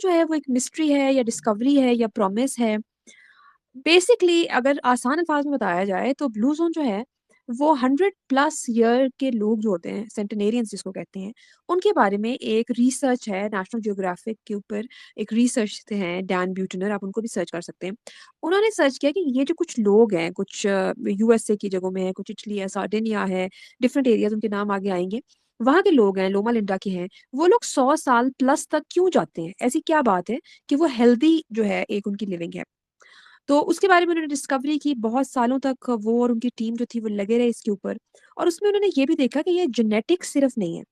जो है वो एक मिस्ट्री है या डिस्कवरी है या प्रॉमिस है। बेसिकली अगर आसान अल्फाज में बताया जाए तो ब्लू जोन जो है वो 100+ ईयर के लोग जो होते हैं, सेंटेनेरियंस जिसको कहते हैं, उनके बारे में एक रिसर्च है नेशनल जियोग्राफिक के ऊपर। एक रिसर्च हैं डैन ब्यूटनर, आप उनको भी सर्च कर सकते हैं। उन्होंने सर्च किया कि ये जो कुछ लोग हैं, कुछ यूएसए की जगहों में है, कुछ इटली है, सार्डिनिया है, डिफरेंट एरियाज, उनके नाम आगे आएंगे। वहाँ के लोग हैं, लोमा लिंडा के हैं, वो लोग 100 साल+ तक क्यों जाते हैं? ऐसी क्या बात है कि वो हेल्दी जो है एक उनकी लिविंग है? तो उसके बारे में उन्होंने डिस्कवरी की। बहुत सालों तक वो और उनकी टीम जो थी वो लगे रहे इसके ऊपर। और उसमें उन्होंने ये भी देखा कि ये जेनेटिक्स सिर्फ नहीं है।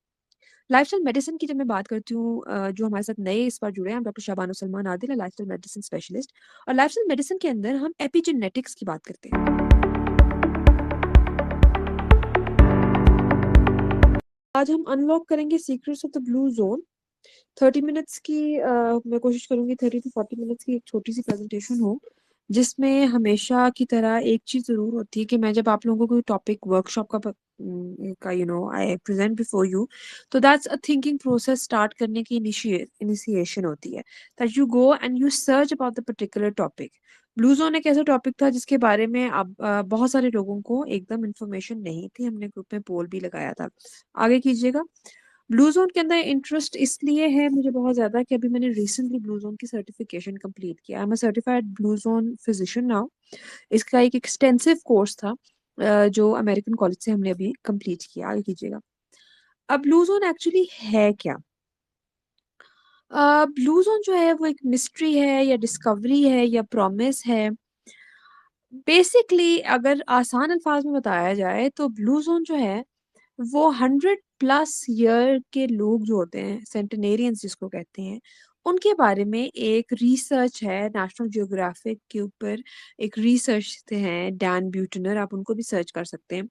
लाइफस्टाइल मेडिसिन की जब मैं बात करती हूँ, जो हमारे साथ नए इस बार जुड़े हैं, हम doctor Shabano Salman Adil, lifestyle medicine specialist. और लाइफस्टाइल मेडिसिन के अंदर हम एपिजेनेटिक्स की बात करते हैं। आज हम अनलॉक करेंगे secrets of the blue zone. 30 minutes की मैं कोशिश करूंगी 30 to 40 मिनट्स की एक छोटी सी प्रेजेंटेशन हो, जिसमें हमेशा की तरह एक चीज जरूर होती है कि मैं जब आप लोगों को कोई टॉपिक वर्कशॉप का आई प्रेजेंट बिफोर यू, तो that's a thinking process start करने की इनिशिएशन होती है, that you go and you search about the particular topic. Blue zone एक ऐसा टॉपिक था जिसके बारे में अब बहुत सारे लोगों को एकदम इन्फॉर्मेशन नहीं थी। हमने ग्रुप में पोल भी लगाया था। आगे कीजिएगा। ब्लू जोन के अंदर इंटरेस्ट इसलिए है मुझे बहुत ज़्यादा कि अभी मैंने रिसेंटली ब्लू जोन की सर्टिफिकेशन कंप्लीट किया। I am a certified blue zone physician now. इसका एक एक्सटेंसिव कोर्स था, जो अमेरिकन कॉलेज से हमने अभी कंप्लीट किया। आगे कीजिएगा। अब ब्लू जोन एक्चुअली है क्या? ब्लू जोन जो है वो एक मिस्ट्री है या डिस्कवरी है या प्रॉमिस है। बेसिकली अगर आसान अल्फाज में बताया जाए तो ब्लू जोन जो है वो 100+ ईयर के लोग जो होते हैं, सेंटेनेरियंस जिसको कहते हैं, उनके बारे में एक रिसर्च है नेशनल जियोग्राफिक के ऊपर। एक रिसर्च हैं डैन ब्यूटनर, आप उनको भी सर्च कर सकते हैं।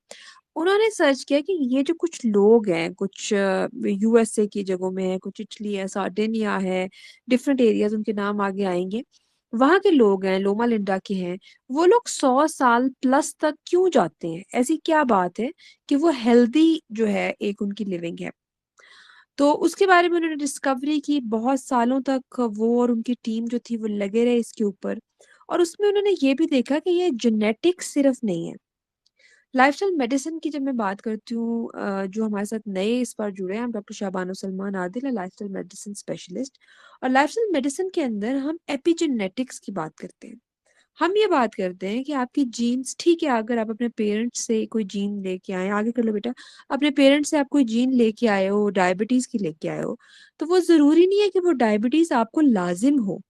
उन्होंने सर्च किया कि ये जो कुछ लोग हैं, कुछ यूएसए की जगहों में है, कुछ इटली है, सार्डिनिया है, डिफरेंट एरियाज, उनके नाम आगे आएंगे। वहाँ के लोग हैं, लोमा लिंडा के हैं, वो लोग 100 साल+ तक क्यों जाते हैं? ऐसी क्या बात है कि वो हेल्दी जो है एक उनकी लिविंग है? तो उसके बारे में उन्होंने डिस्कवरी की। बहुत सालों तक वो और उनकी टीम जो थी वो लगे रहे इसके ऊपर। और उसमें उन्होंने ये भी देखा कि ये जेनेटिक्स सिर्फ नहीं है। लाइफस्टाइल मेडिसिन की जब मैं बात करती हूँ, जो हमारे साथ नए इस बार जुड़े हैं, हम doctor Shabano Salman Adil, lifestyle medicine specialist. और लाइफस्टाइल मेडिसिन के अंदर हम एपिजेनेटिक्स की बात करते हैं। हम ये बात करते हैं कि आपकी जीन्स, ठीक है, अगर आप अपने पेरेंट्स से कोई जीन लेके आए, आगे कर लो बेटा, अपने पेरेंट्स से आप कोई जीन लेके आए हो, डायबिटीज की लेके आए हो, तो वो जरूरी नहीं है कि वो डायबिटीज आपको लाजिम हो।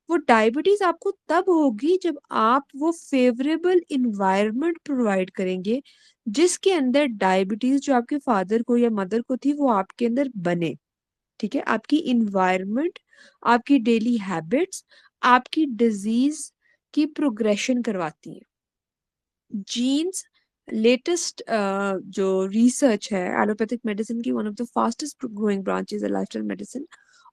वो डायबिटीज आपको तब होगी जब आप वो फेवरेबल इन्वायरमेंट प्रोवाइड करेंगे जिसके अंदर डायबिटीज जो आपके फादर को या मदर को थी वो आपके अंदर बने। ठीक है, आपकी इन्वायरमेंट, आपकी डेली हैबिट्स आपकी डिजीज की प्रोग्रेशन करवाती है। जीन्स, लेटेस्ट जो रिसर्च है एलोपैथिक मेडिसिन की, one of the fastest growing branches है लाइफस्टाइल मेडिसिन।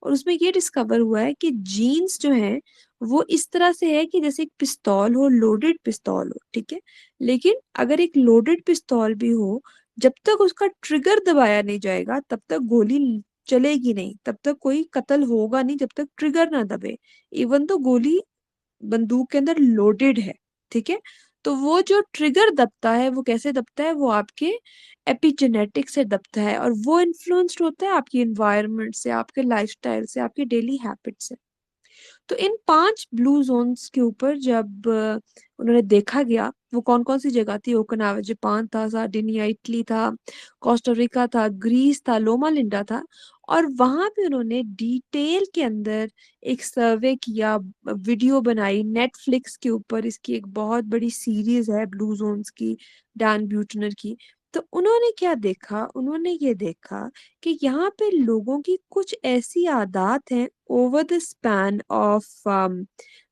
और उसमें ये डिस्कवर हुआ है कि जीन्स जो है वो इस तरह से है कि जैसे एक पिस्तौल हो, लोडेड पिस्तौल हो, ठीक है। लेकिन अगर एक लोडेड पिस्तौल भी हो, जब तक उसका ट्रिगर दबाया नहीं जाएगा तब तक गोली चलेगी नहीं, तब तक कोई कत्ल होगा नहीं जब तक ट्रिगर ना दबे। इवन तो गोली बंदूक के अंदर लोडेड है, ठीक है। तो वो जो ट्रिगर दबता है वो कैसे दबता है? वो आपके एपिजेनेटिक से दबता है, और वो इन्फ्लुएंस्ड होता है आपकी एनवायरनमेंट से, आपके लाइफस्टाइल से, आपके डेली हैबिट से। तो इन 5 ब्लू जोन्स के ऊपर जब उन्होंने देखा गया, वो कौन कौन सी जगह थी? ओकिनावा जापान था, सार्डिनिया इटली था, कोस्टारिका था, ग्रीस था, लोमा लिंडा था। और वहां पे उन्होंने डिटेल के अंदर एक सर्वे किया, वीडियो बनाई नेटफ्लिक्स के ऊपर। इसकी एक बहुत बड़ी सीरीज है ब्लू जोन्स की, डैन ब्यूटनर की। तो उन्होंने क्या देखा? उन्होंने ये देखा कि यहाँ पे लोगों की कुछ ऐसी आदत हैं over the span of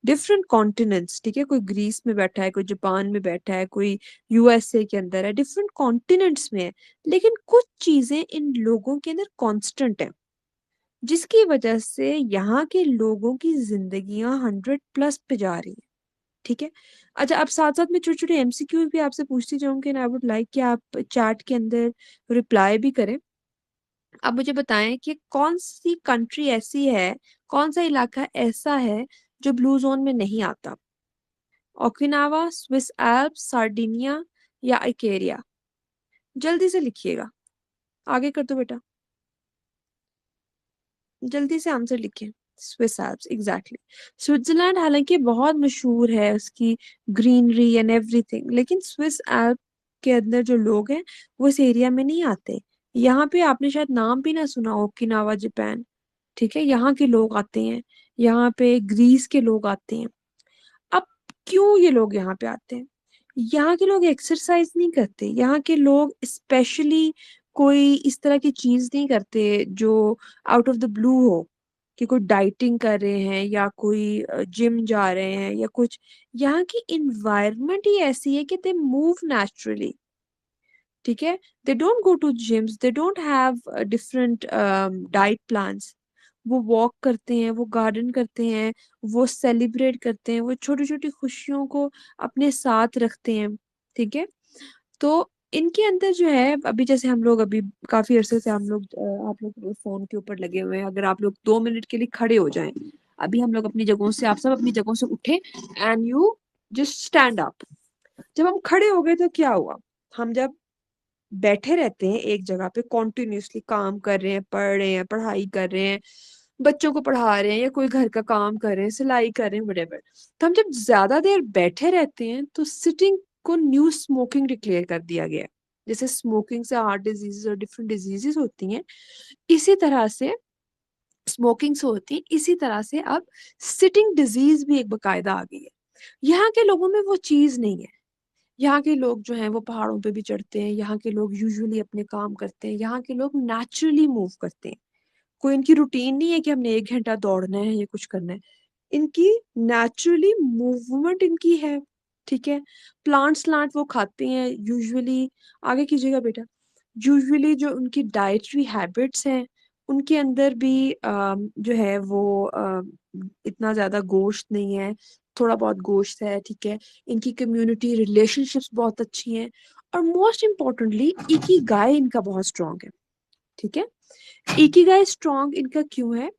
different continents. ठीक है, कोई ग्रीस में बैठा है, कोई जापान में बैठा है, कोई यूएसए के अंदर है, डिफरेंट कॉन्टिनेंट्स में है। लेकिन कुछ चीजें इन लोगों के अंदर कांस्टेंट है, जिसकी वजह से यहाँ के लोगों की जिंदगियां 100+ पे जा रही है। ठीक है। अच्छा, अब साथ साथ में छोटे छोटे एमसीक्यूज भी आपसे पूछती जाऊंगी, एंड आई वुड लाइक कि आप चैट के अंदर रिप्लाई भी करें। अब मुझे बताएं कि कौन सी कंट्री ऐसी है, कौन सा इलाका ऐसा है जो ब्लू जोन में नहीं आता? ओकिनावा, स्विस एल्प्स, सार्डिनिया या इकेरिया? जल्दी से लिखिएगा, आगे कर दो बेटा, जल्दी से आंसर लिखिए। Swiss Alps, exactly. स्विट्जरलैंड हालांकि बहुत मशहूर है उसकी ग्रीनरी एंड एवरीथिंग, लेकिन स्विस एल्प के अंदर जो लोग हैं वो इस एरिया में नहीं आते। यहाँ पे आपने शायद नाम भी ना सुना, ओकिनावा जापान, ठीक है, यहाँ के लोग आते हैं, यहाँ पे ग्रीस के लोग आते हैं। अब क्यों ये लोग यहाँ पे आते हैं? यहाँ के लोग एक्सरसाइज नहीं करते, यहाँ के लोग स्पेशली कोई इस तरह की चीज नहीं करते जो आउट ऑफ द ब्लू हो, कि कोई डाइटिंग कर रहे हैं या कोई जिम जा रहे हैं या कुछ। यहाँ की इन्वायरमेंट ही ऐसी है कि दे मूव नेचुरली, ठीक है। They don't go to gyms, they don't have different diet plans. वो वॉक करते हैं, वो गार्डन करते हैं, वो सेलिब्रेट करते हैं, वो छोटी छोटी खुशियों को अपने साथ रखते हैं, ठीक है। तो इनके अंदर जो है, अभी जैसे हम लोग अभी काफी अरसे से हम लोग आप लोग फोन के ऊपर लगे हुए हैं, अगर आप लोग 2 मिनट के लिए खड़े हो जाएं, अभी हम लोग अपनी जगहों से, आप सब अपनी जगहों से उठे and you just stand up. जब हम खड़े हो गए तो क्या हुआ? हम जब बैठे रहते हैं एक जगह पे कॉन्टिन्यूसली, काम कर रहे हैं, पढ़ रहे हैं, पढ़ाई कर रहे हैं, बच्चों को पढ़ा रहे हैं या कोई घर का काम कर रहे हैं, सिलाई कर रहे हैं, व्हाटएवर, तो हम जब ज्यादा देर बैठे रहते हैं तो सिटिंग को न्यू स्मोकिंग डिक्लेयर कर दिया गया है। जैसे स्मोकिंग से हार्ट डिजीजेस और डिफरेंट डिजीजेस होती हैं, इसी तरह से स्मोकिंग से होती है, इसी तरह से अब सिटिंग डिजीज भी एक बकायदा आ गई है। यहाँ के लोगों में वो चीज नहीं है। यहाँ के लोग जो हैं वो पहाड़ों पे भी चढ़ते हैं, यहाँ के लोग यूजुअली अपने काम करते हैं, यहाँ के लोग नेचुरली मूव करते हैं। कोई इनकी रूटीन नहीं है कि हमने 1 घंटा दौड़ना है या कुछ करना है। इनकी नेचुरली मूवमेंट इनकी है, ठीक है। प्लांट्स प्लांट वो खाते हैं यूजुअली। आगे कीजिएगा बेटा। यूजुअली जो उनकी डाइटरी हैबिट्स हैं, उनके अंदर भी जो है वो इतना ज्यादा गोश्त नहीं है, थोड़ा बहुत गोश्त है, ठीक है। इनकी कम्युनिटी रिलेशनशिप्स बहुत अच्छी हैं, और मोस्ट इम्पोर्टेंटली इकिगाई इनका बहुत स्ट्रांग है, ठीक है। इकिगाई स्ट्रांग इनका क्यों है?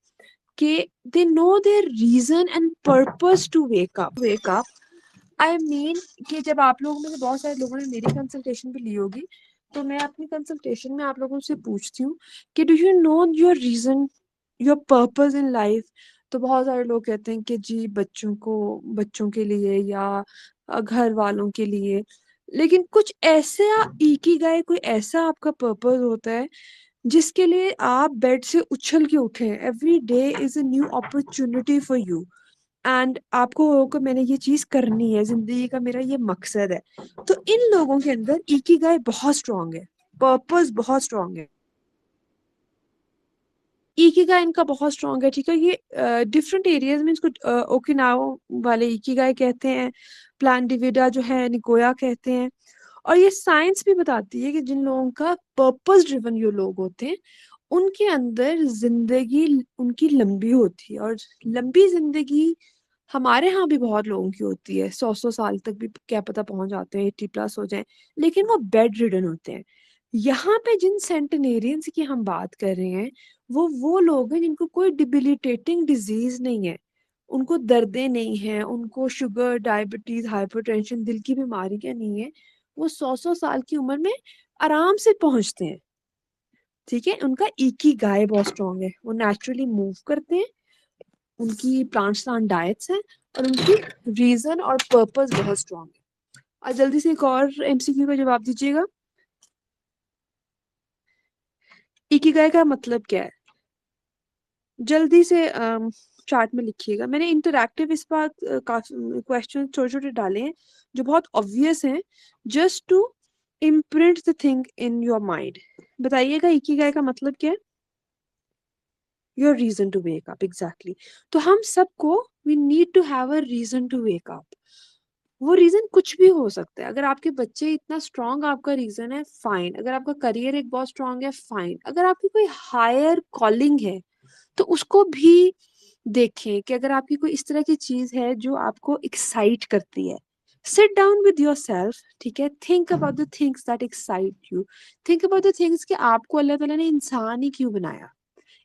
कि they know their reason and purpose to wake up. I mean कि जब आप लोगों में से बहुत सारे लोगों ने मेरी कंसल्टेशन भी ली होगी, तो मैं अपनी कंसल्टेशन में आप लोगों से पूछती हूँ कि do you know your reason, your purpose in life? तो बहुत सारे लोग कहते हैं कि जी बच्चों को, बच्चों के लिए या घर वालों के लिए। लेकिन कुछ ऐसे इकिगाई, कोई ऐसा आपका पर्पस होता है जिसके लिए आप बेड से उछल के उठे? Every day is a new opportunity for you, and आपको होगा मैंने ये चीज करनी है, जिंदगी का मेरा ये मकसद है। तो इन लोगों के अंदर इकिगाई बहुत स्ट्रांग है, पर्पस बहुत स्ट्रांग है, इकिगाई इनका बहुत स्ट्रांग है, ठीक है। ये डिफरेंट एरियाज में इसको ओकिनावा वाले इकिगाई कहते हैं, प्लान डिविडा जो है निकोया कहते हैं। और ये साइंस भी बताती है कि जिन लोगों का पर्पस ड्रिवन जो लोग होते हैं, उनके अंदर जिंदगी उनकी लंबी होती है। और लंबी जिंदगी हमारे यहाँ भी बहुत लोगों की होती है, 100 100 साल तक भी क्या पता पहुंच जाते हैं, 80+ हो जाए, लेकिन वो बेड रिडन होते हैं। यहाँ पे जिन सेंटेनेरियंस की हम बात कर रहे हैं, वो लोग हैं जिनको कोई डिबिलिटेटिंग डिजीज नहीं है, उनको दर्दें नहीं है, उनको शुगर, डायबिटीज, हाइपरटेंशन, दिल की बीमारियां नहीं है। वो 100 100 साल की उम्र में आराम से पहुंचते हैं, ठीक है। उनका इकी गाय बहुत स्ट्रांग है, वो नेचुरली मूव करते हैं, उनकी प्लांट्स प्लांट डाइट्स हैं, और उनकी रीजन और पर्पस बहुत स्ट्रांग है। और जल्दी से एक और एमसीक्यू का जवाब दीजिएगा। इकिगाई का मतलब क्या है? जल्दी से चार्ट में लिखिएगा। मैंने इंटरैक्टिव इस बार काफी क्वेश्चन छोटे छोटे डाले हैं जो बहुत ऑब्वियस हैं, just to imprint the thing in your mind. बताइएगा इकिगाई का मतलब क्या है? Your reason to wake up, exactly. तो हम सबको, we need to have a reason to wake up. वो रीजन कुछ भी हो सकता है। अगर आपके बच्चे इतना स्ट्रांग आपका रीजन है, फाइन। अगर आपका करियर एक बहुत स्ट्रांग है, फाइन। अगर आपकी कोई हायर कॉलिंग है तो उसको भी देखें कि अगर आपकी कोई इस तरह की चीज है जो आपको एक्साइट करती है, sit down with your self, ठीक है, think about the things that excite you, think about the things कि आपको अल्लाह ताला ने इंसान ही क्यों बनाया।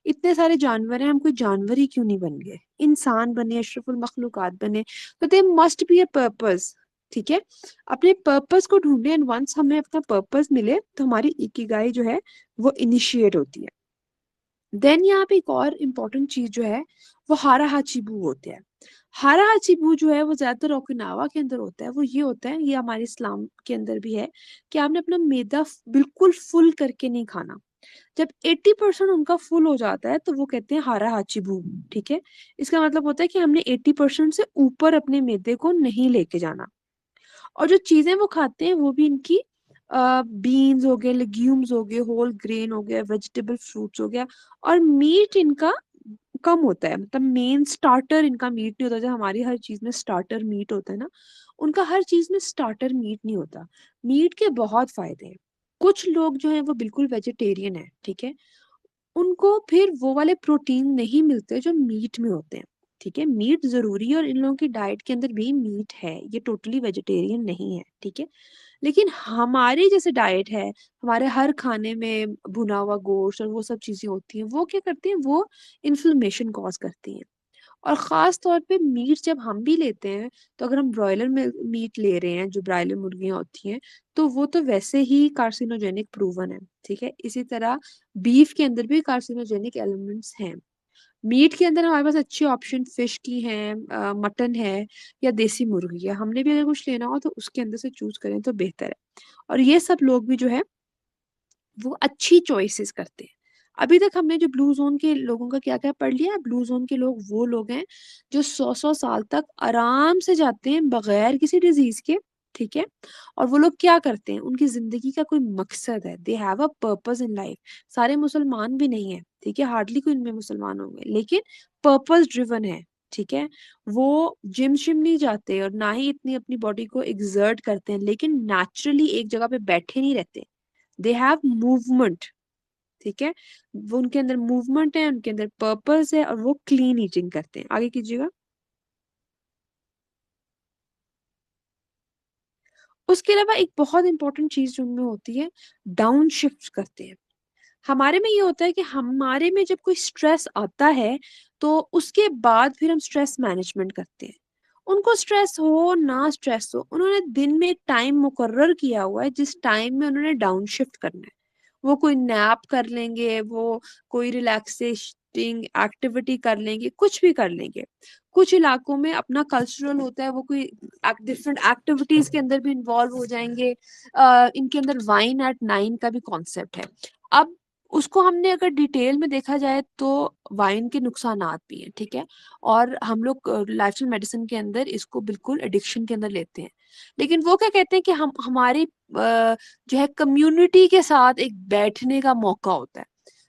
इतने सारे जानवर हैं, हम कोई जानवर ही क्यों नहीं बन गए, इंसान बने, अशरफुल मखलूकात बने, तो they must be a purpose. ठीक है, अपने पर्पस को ढूंढे, एंड वंस हमें अपना पर्पस मिले तो हमारी इकिगाई जो है वो इनिशिएट होती है। देन यहाँ पे एक और इम्पोर्टेंट चीज जो है वो हारा हाचिबू होते हैं। हारा हाचिबू जो है वो ज्यादातर ओकिनावा के अंदर होता है। वो ये होता है, ये हमारे इस्लाम के अंदर भी है, कि आपने अपना मैदा बिल्कुल फुल करके नहीं खाना। जब 80% उनका फुल हो जाता है तो वो कहते हैं हारा हाचिबू। ठीक है, इसका मतलब होता है कि हमने 80% से ऊपर अपने मैदे को नहीं लेके जाना। और जो चीजें वो खाते हैं वो भी इनकी बीन्स हो गए, लेग्यूम्स हो गए, होल ग्रेन हो गया, वेजिटेबल फ्रूट्स हो गया, और मीट इनका कम होता है। मतलब मेन स्टार्टर इनका मीट नहीं होता, जैसे हमारी हर चीज में स्टार्टर मीट होता है ना, उनका हर चीज में स्टार्टर मीट नहीं होता। मीट के बहुत फायदे हैं। कुछ लोग जो है वो बिल्कुल वेजिटेरियन है, ठीक है, उनको फिर वो वाले प्रोटीन नहीं मिलते जो मीट में होते हैं। ठीक है, मीट जरूरी है और इन लोगों की डाइट के अंदर भी मीट है, ये टोटली वेजिटेरियन नहीं है। ठीक है, लेकिन हमारी जैसे डाइट है, हमारे हर खाने में भुना हुआ गोश्त और वो सब चीजें होती हैं, वो क्या करती हैं, वो इन्फ्लेमेशन कॉज करती हैं। और खास तौर पे मीट जब हम भी लेते हैं, तो अगर हम ब्रॉयलर में मीट ले रहे हैं, जो ब्रॉयलर मुर्गियां होती हैं, तो वो तो वैसे ही कार्सिनोजेनिक प्रूवन है। ठीक है, इसी तरह बीफ के अंदर भी कार्सिनोजेनिक एलिमेंट्स हैं। मीट के अंदर हमारे पास अच्छे ऑप्शन फिश की हैं, मटन है, या देसी मुर्गी है। हमने भी अगर कुछ लेना हो तो उसके अंदर से चूज करें तो बेहतर है। और ये सब लोग भी जो है वो अच्छी चॉइसेस करते हैं। अभी तक हमने जो ब्लू जोन के लोगों का क्या क्या पढ़ लिया। ब्लू जोन के लोग वो लोग हैं जो 100 100 साल तक आराम से जाते हैं बगैर किसी डिजीज के। ठीक है, और वो लोग क्या करते हैं, उनकी जिंदगी का कोई मकसद है, they have a purpose in life. सारे मुसलमान भी नहीं है, ठीक है, हार्डली कोई इनमें मुसलमान होंगे, लेकिन पर्पस ड्रिवन है। ठीक है, वो जिम शिम नहीं जाते और ना ही इतनी अपनी बॉडी को एक्सर्ट करते हैं, लेकिन नेचुरली एक जगह पे बैठे नहीं रहते, दे हैव मूवमेंट। ठीक है, वो उनके अंदर मूवमेंट है, उनके अंदर पर्पस है, और वो क्लीन ईटिंग करते हैं। आगे कीजिएगा। उसके अलावा एक बहुत इंपॉर्टेंट चीज जो उनमें होती है, डाउन शिफ्ट करते हैं। हमारे में ये होता है कि हमारे में जब कोई स्ट्रेस आता है तो उसके बाद फिर हम स्ट्रेस मैनेजमेंट करते हैं। उनको स्ट्रेस हो ना स्ट्रेस हो, उन्होंने दिन में एक टाइम मुकर्रर किया हुआ है जिस टाइम में उन्होंने डाउन शिफ्ट करना है। वो कोई नैप कर लेंगे, वो कोई रिलैक्सेटिंग एक्टिविटी कर लेंगे, कुछ भी कर लेंगे। कुछ इलाकों में अपना कल्चरल होता है, वो कोई डिफरेंट एक्टिविटीज के अंदर भी इन्वॉल्व हो जाएंगे। इनके अंदर वाइन एट 9 का भी कॉन्सेप्ट है। अब उसको हमने अगर डिटेल में देखा जाए तो वाइन के नुकसानात भी हैं। ठीक है, और हम लोग लाइफस्टाइल मेडिसिन के अंदर इसको बिल्कुल एडिक्शन के अंदर लेते हैं। लेकिन वो क्या कहते हैं कि हम हमारी जो है कम्युनिटी के साथ एक बैठने का मौका होता है।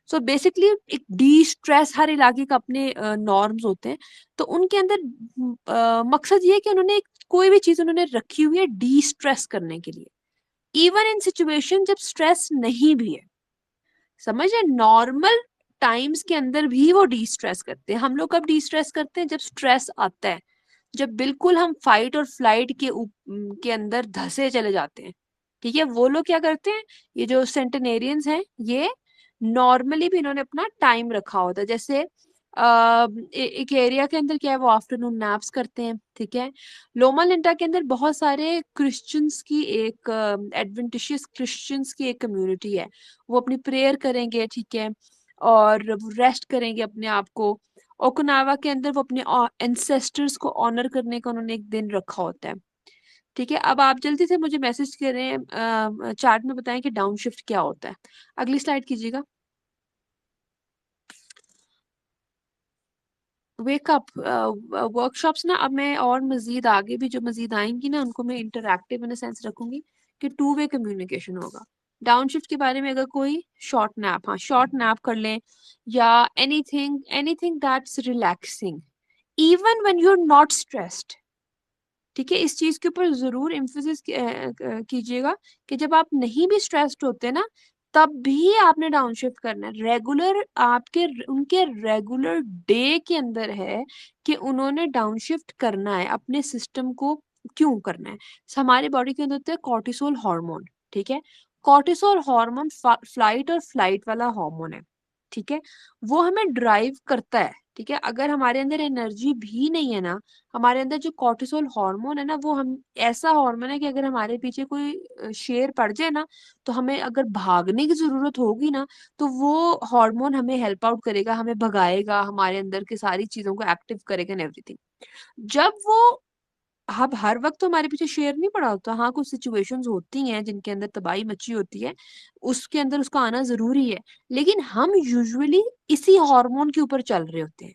सो बेसिकली एक डी स्ट्रेस, हर इलाके का अपने नॉर्म्स होते हैं। तो उनके अंदर मकसद ये है कि उन्होंने कोई भी चीज उन्होंने रखी हुई है डी स्ट्रेस करने के लिए, इवन इन सिचुएशन जब स्ट्रेस नहीं भी है। समझ रहे, नॉर्मल टाइम्स के अंदर भी वो डी स्ट्रेस करते हैं। हम लोग कब डी स्ट्रेस करते हैं, जब स्ट्रेस आता है, जब बिल्कुल हम फाइट और फ्लाइट के अंदर धसे चले जाते हैं। ठीक है, वो लोग क्या करते हैं, ये जो सेंटेनेरियंस हैं, ये नॉर्मली भी इन्होंने अपना टाइम रखा होता है। जैसे एक एरिया के अंदर क्या है, वो आफ्टरनून नैप्स करते हैं। ठीक है, लोमा लिंटा के अंदर बहुत सारे क्रिश्चियंस की एक एडवेंटिशियस क्रिश्चियंस की एक कम्युनिटी है। वो अपनी प्रेयर करेंगे, ठीक है, और वो रेस्ट करेंगे अपने आप को। ओकुनावा के अंदर वो अपने एंसेस्टर्स को ऑनर करने का उन्होंने एक दिन रखा होता है। ठीक है, अब आप जल्दी से मुझे मैसेज करें, चार्ट में बताएं कि डाउन शिफ्ट क्या होता है। अगली स्लाइड कीजिएगा। वेकअप वर्कशॉप्स ना, अब मैं और मजीद आगे भी जो मजीद आएंगी ना, उनको मैं इंटरैक्टिव इन सेंस रखूंगी कि टू वे कम्युनिकेशन होगा। डाउन शिफ्ट के बारे में अगर कोई शॉर्ट नैप, हाँ शॉर्ट नैप कर लें, या anything anything that's relaxing, even when you are not stressed. ठीक है, इस चीज के ऊपर जरूर एम्फेसिस कीजिएगा कि जब आप नहीं भी स्ट्रेस्ड होते ना, तब भी आपने डाउनशिफ्ट करना है। रेगुलर आपके उनके रेगुलर डे के अंदर है कि उन्होंने डाउनशिफ्ट करना है, अपने सिस्टम को क्यों करना है? हमारे बॉडी के अंदर होता है कॉर्टिसोल हार्मोन, ठीक है? कॉर्टिसोल हार्मोन फ्लाइट और फ्लाइट वाला हार्मोन है, ठीक है? वो हमें ड्राइव करता है, ठीक है? अगर हमारे अंदर एनर्जी भी नहीं है ना, हमारे अंदर जो कॉर्टिसोल हार्मोन है ना, वो हम ऐसा हार्मोन है कि अगर हमारे पीछे कोई शेर पड़ जाए ना, तो हमें अगर भागने की ज़रूरत होगी ना, तो वो हार्मोन हमें हेल्प आउट करेगा, हमें भगाएगा, हमारे अंदर की सारी चीज़ों को एक्टिव करेगा एंड एवरीथिंग। जब वो अब हर वक़्त तो हमारे पीछे शेर नहीं पड़ा होता। हाँ, कुछ सिचुएशंस होती हैं जिनके अंदर तबाही मची होती है, उसके अंदर उसका आना ज़रूरी है। लेकिन हम यूजुअली इसी हार्मोन के ऊपर चल रहे होते हैं।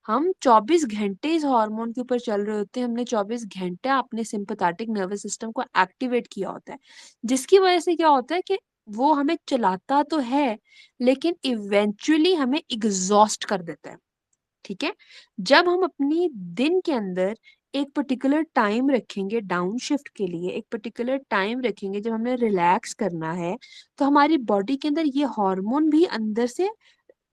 हम 24 घंटे इस हार्मोन के ऊपर चल रहे होते हैं, हमने 24 घंटे अपने सिम्पैथेटिक नर्वस सिस्टम को एक्टिवेट किया होता है। जिसकी वज़ह से क्या होता है कि वो हमें चलाता तो है, लेकिन इवेंचुअली हमें एग्ज़ॉस्ट कर देता है। ठीक है? जब हम अपनी दिन के अंदर एक पर्टिकुलर टाइम रखेंगे डाउन शिफ्ट के लिए, एक पर्टिकुलर टाइम रखेंगे जब हमें रिलैक्स करना है, तो हमारी बॉडी के अंदर ये हार्मोन भी अंदर से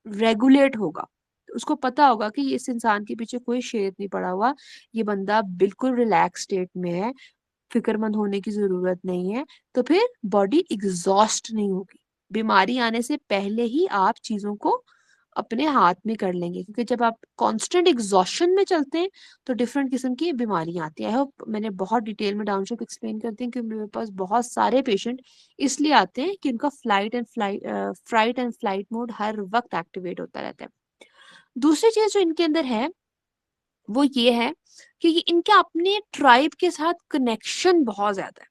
रेगुलेट होगा। उसको पता होगा कि इस इंसान के पीछे कोई शेर नहीं पड़ा हुआ, ये बंदा बिल्कुल रिलैक्स स्टेट में है, फ़िक्रमंद होने की ज़रूरत नहीं है, तो फिर बॉडी एग्ज़ॉस्ट नहीं होगी। बीमारी आने से पहले ही आप चीज़ों को अपने हाथ में कर लेंगे क्योंकि जब आप कांस्टेंट एग्ज़ॉशन में चलते हैं, तो डिफरेंट किस्म की बीमारियाँ आती हैं। आई होप मैंने बहुत डिटेल में डाउनशिफ्ट एक्सप्लेन कर दी क्योंकि मेरे पास बहुत सारे पेशेंट इसलिए आते हैं कि उनका फ्राइट एंड फ्लाइट मोड हर वक़्त एक्टिवेट होता रहता है। दूसरी चीज़ जो इनके अंदर है वो ये है कि ये इनके अपने ट्राइब के साथ कनेक्शन बहुत ज़्यादा है।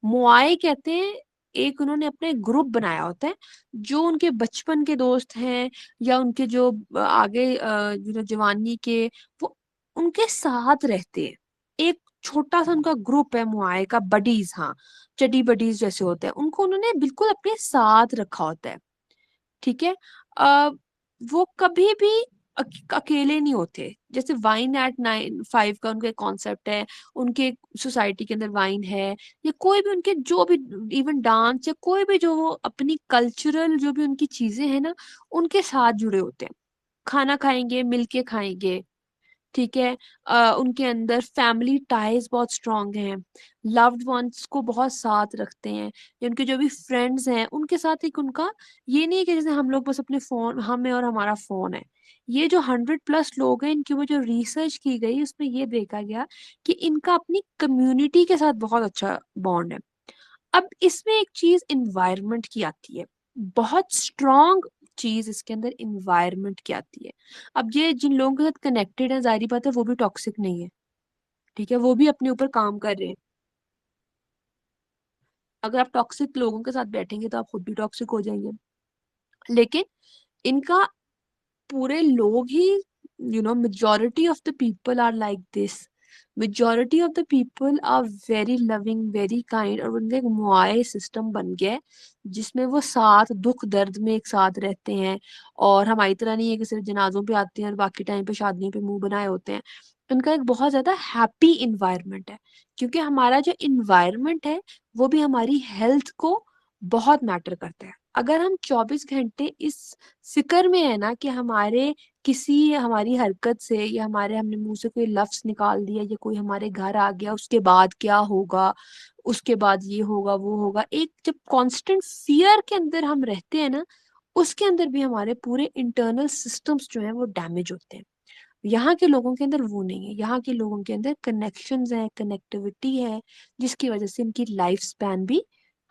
मोआए कहते हैं एक उन्होंने अपने ग्रुप बनाया होता है, जो उनके बचपन के दोस्त हैं या उनके जो आगे जवानी के वो उनके साथ रहते हैं। एक छोटा-सा उनका ग्रुप है मोआए का बडीज़ हाँ, चड्डी बडीज़ जैसे होते हैं, उनको उन्होंने बिल्कुल अपने साथ रखा होता है। ठीक है? अ, वो कभी भी अकेले नहीं होते। जैसे वाइन एट 5 का उनका एक कॉन्सेप्ट है, उनके सोसाइटी के अंदर वाइन है या कोई भी उनके जो भी इवन डांस या कोई भी जो वो अपनी कल्चरल जो भी उनकी चीज़ें हैं ना, उनके साथ जुड़े होते हैं। खाना खाएँगे, मिलके खाएँगे। ठीक है? उनके अंदर फैमिली टाइज़ बहुत स्ट्रॉन्ग हैं, लव्ड वन्स को बहुत साथ रखते हैं, या उनके जो भी फ्रेंड्स हैं, उनके साथ एक उनका ये नहीं है कि जैसे हम लोग बस अपने फ़ोन हम हैं और हमारा फ़ोन है। ये जो 100 प्लस लोग हैं, इनकी वो जो रिसर्च की गई, उसमें ये देखा गया कि इनका अपनी कम्युनिटी के साथ बहुत अच्छा बॉन्ड है। अब इसमें एक चीज़ एनवायरनमेंट की आती है। बहुत स्ट्रॉन्ग चीज़ इसके अंदर एनवायरनमेंट की आती है। अब ये जिन लोगों के साथ कनेक्टेड है ज़ाहिर-सी बात है वो भी टॉक्सिक नहीं है, ठीक है? वो भी अपने ऊपर काम कर रहे हैं। अगर आप टॉक्सिक लोगों के साथ बैठेंगे तो आप खुद भी टॉक्सिक हो जाएँगे। लेकिन इनका पूरे लोग ही majority of the people are like this. Majority of the people are very loving, very kind और उनका एक मुआए सिस्टम बन गया है, जिसमें वो साथ दुख-दर्द में एक साथ रहते हैं और हमारी तरह नहीं है कि सिर्फ़ जनाज़ों पे आते हैं और बाकी टाइम पे शादियों पे मुँह बनाए होते हैं। उनका एक बहुत ज़्यादा हैप्पी एनवायरनमेंट है, क्योंकि हमारा जो एनवायरनमेंट है, वो भी हमारी हेल्थ को बहुत मैटर करता है। अगर हम 24 घंटे इस फ़िक्र में है ना कि हमारे किसी हमारी हरकत से या हमारे हमने मुँह से कोई लफ्ज़ निकाल दिया या कोई हमारे घर आ गया उसके बाद क्या होगा, उसके बाद ये होगा, वो होगा। एक जब कांस्टेंट फ़ियर के अंदर हम रहते हैं ना, उसके अंदर भी हमारे पूरे इंटरनल सिस्टम्स जो हैं वो डैमेज होते हैं। यहाँ के लोगों के अंदर वो नहीं है, यहाँ के लोगों के अंदर कनेक्शंस हैं, कनेक्टिविटी है, जिसकी वज़ह से इनकी लाइफ़ स्पैन भी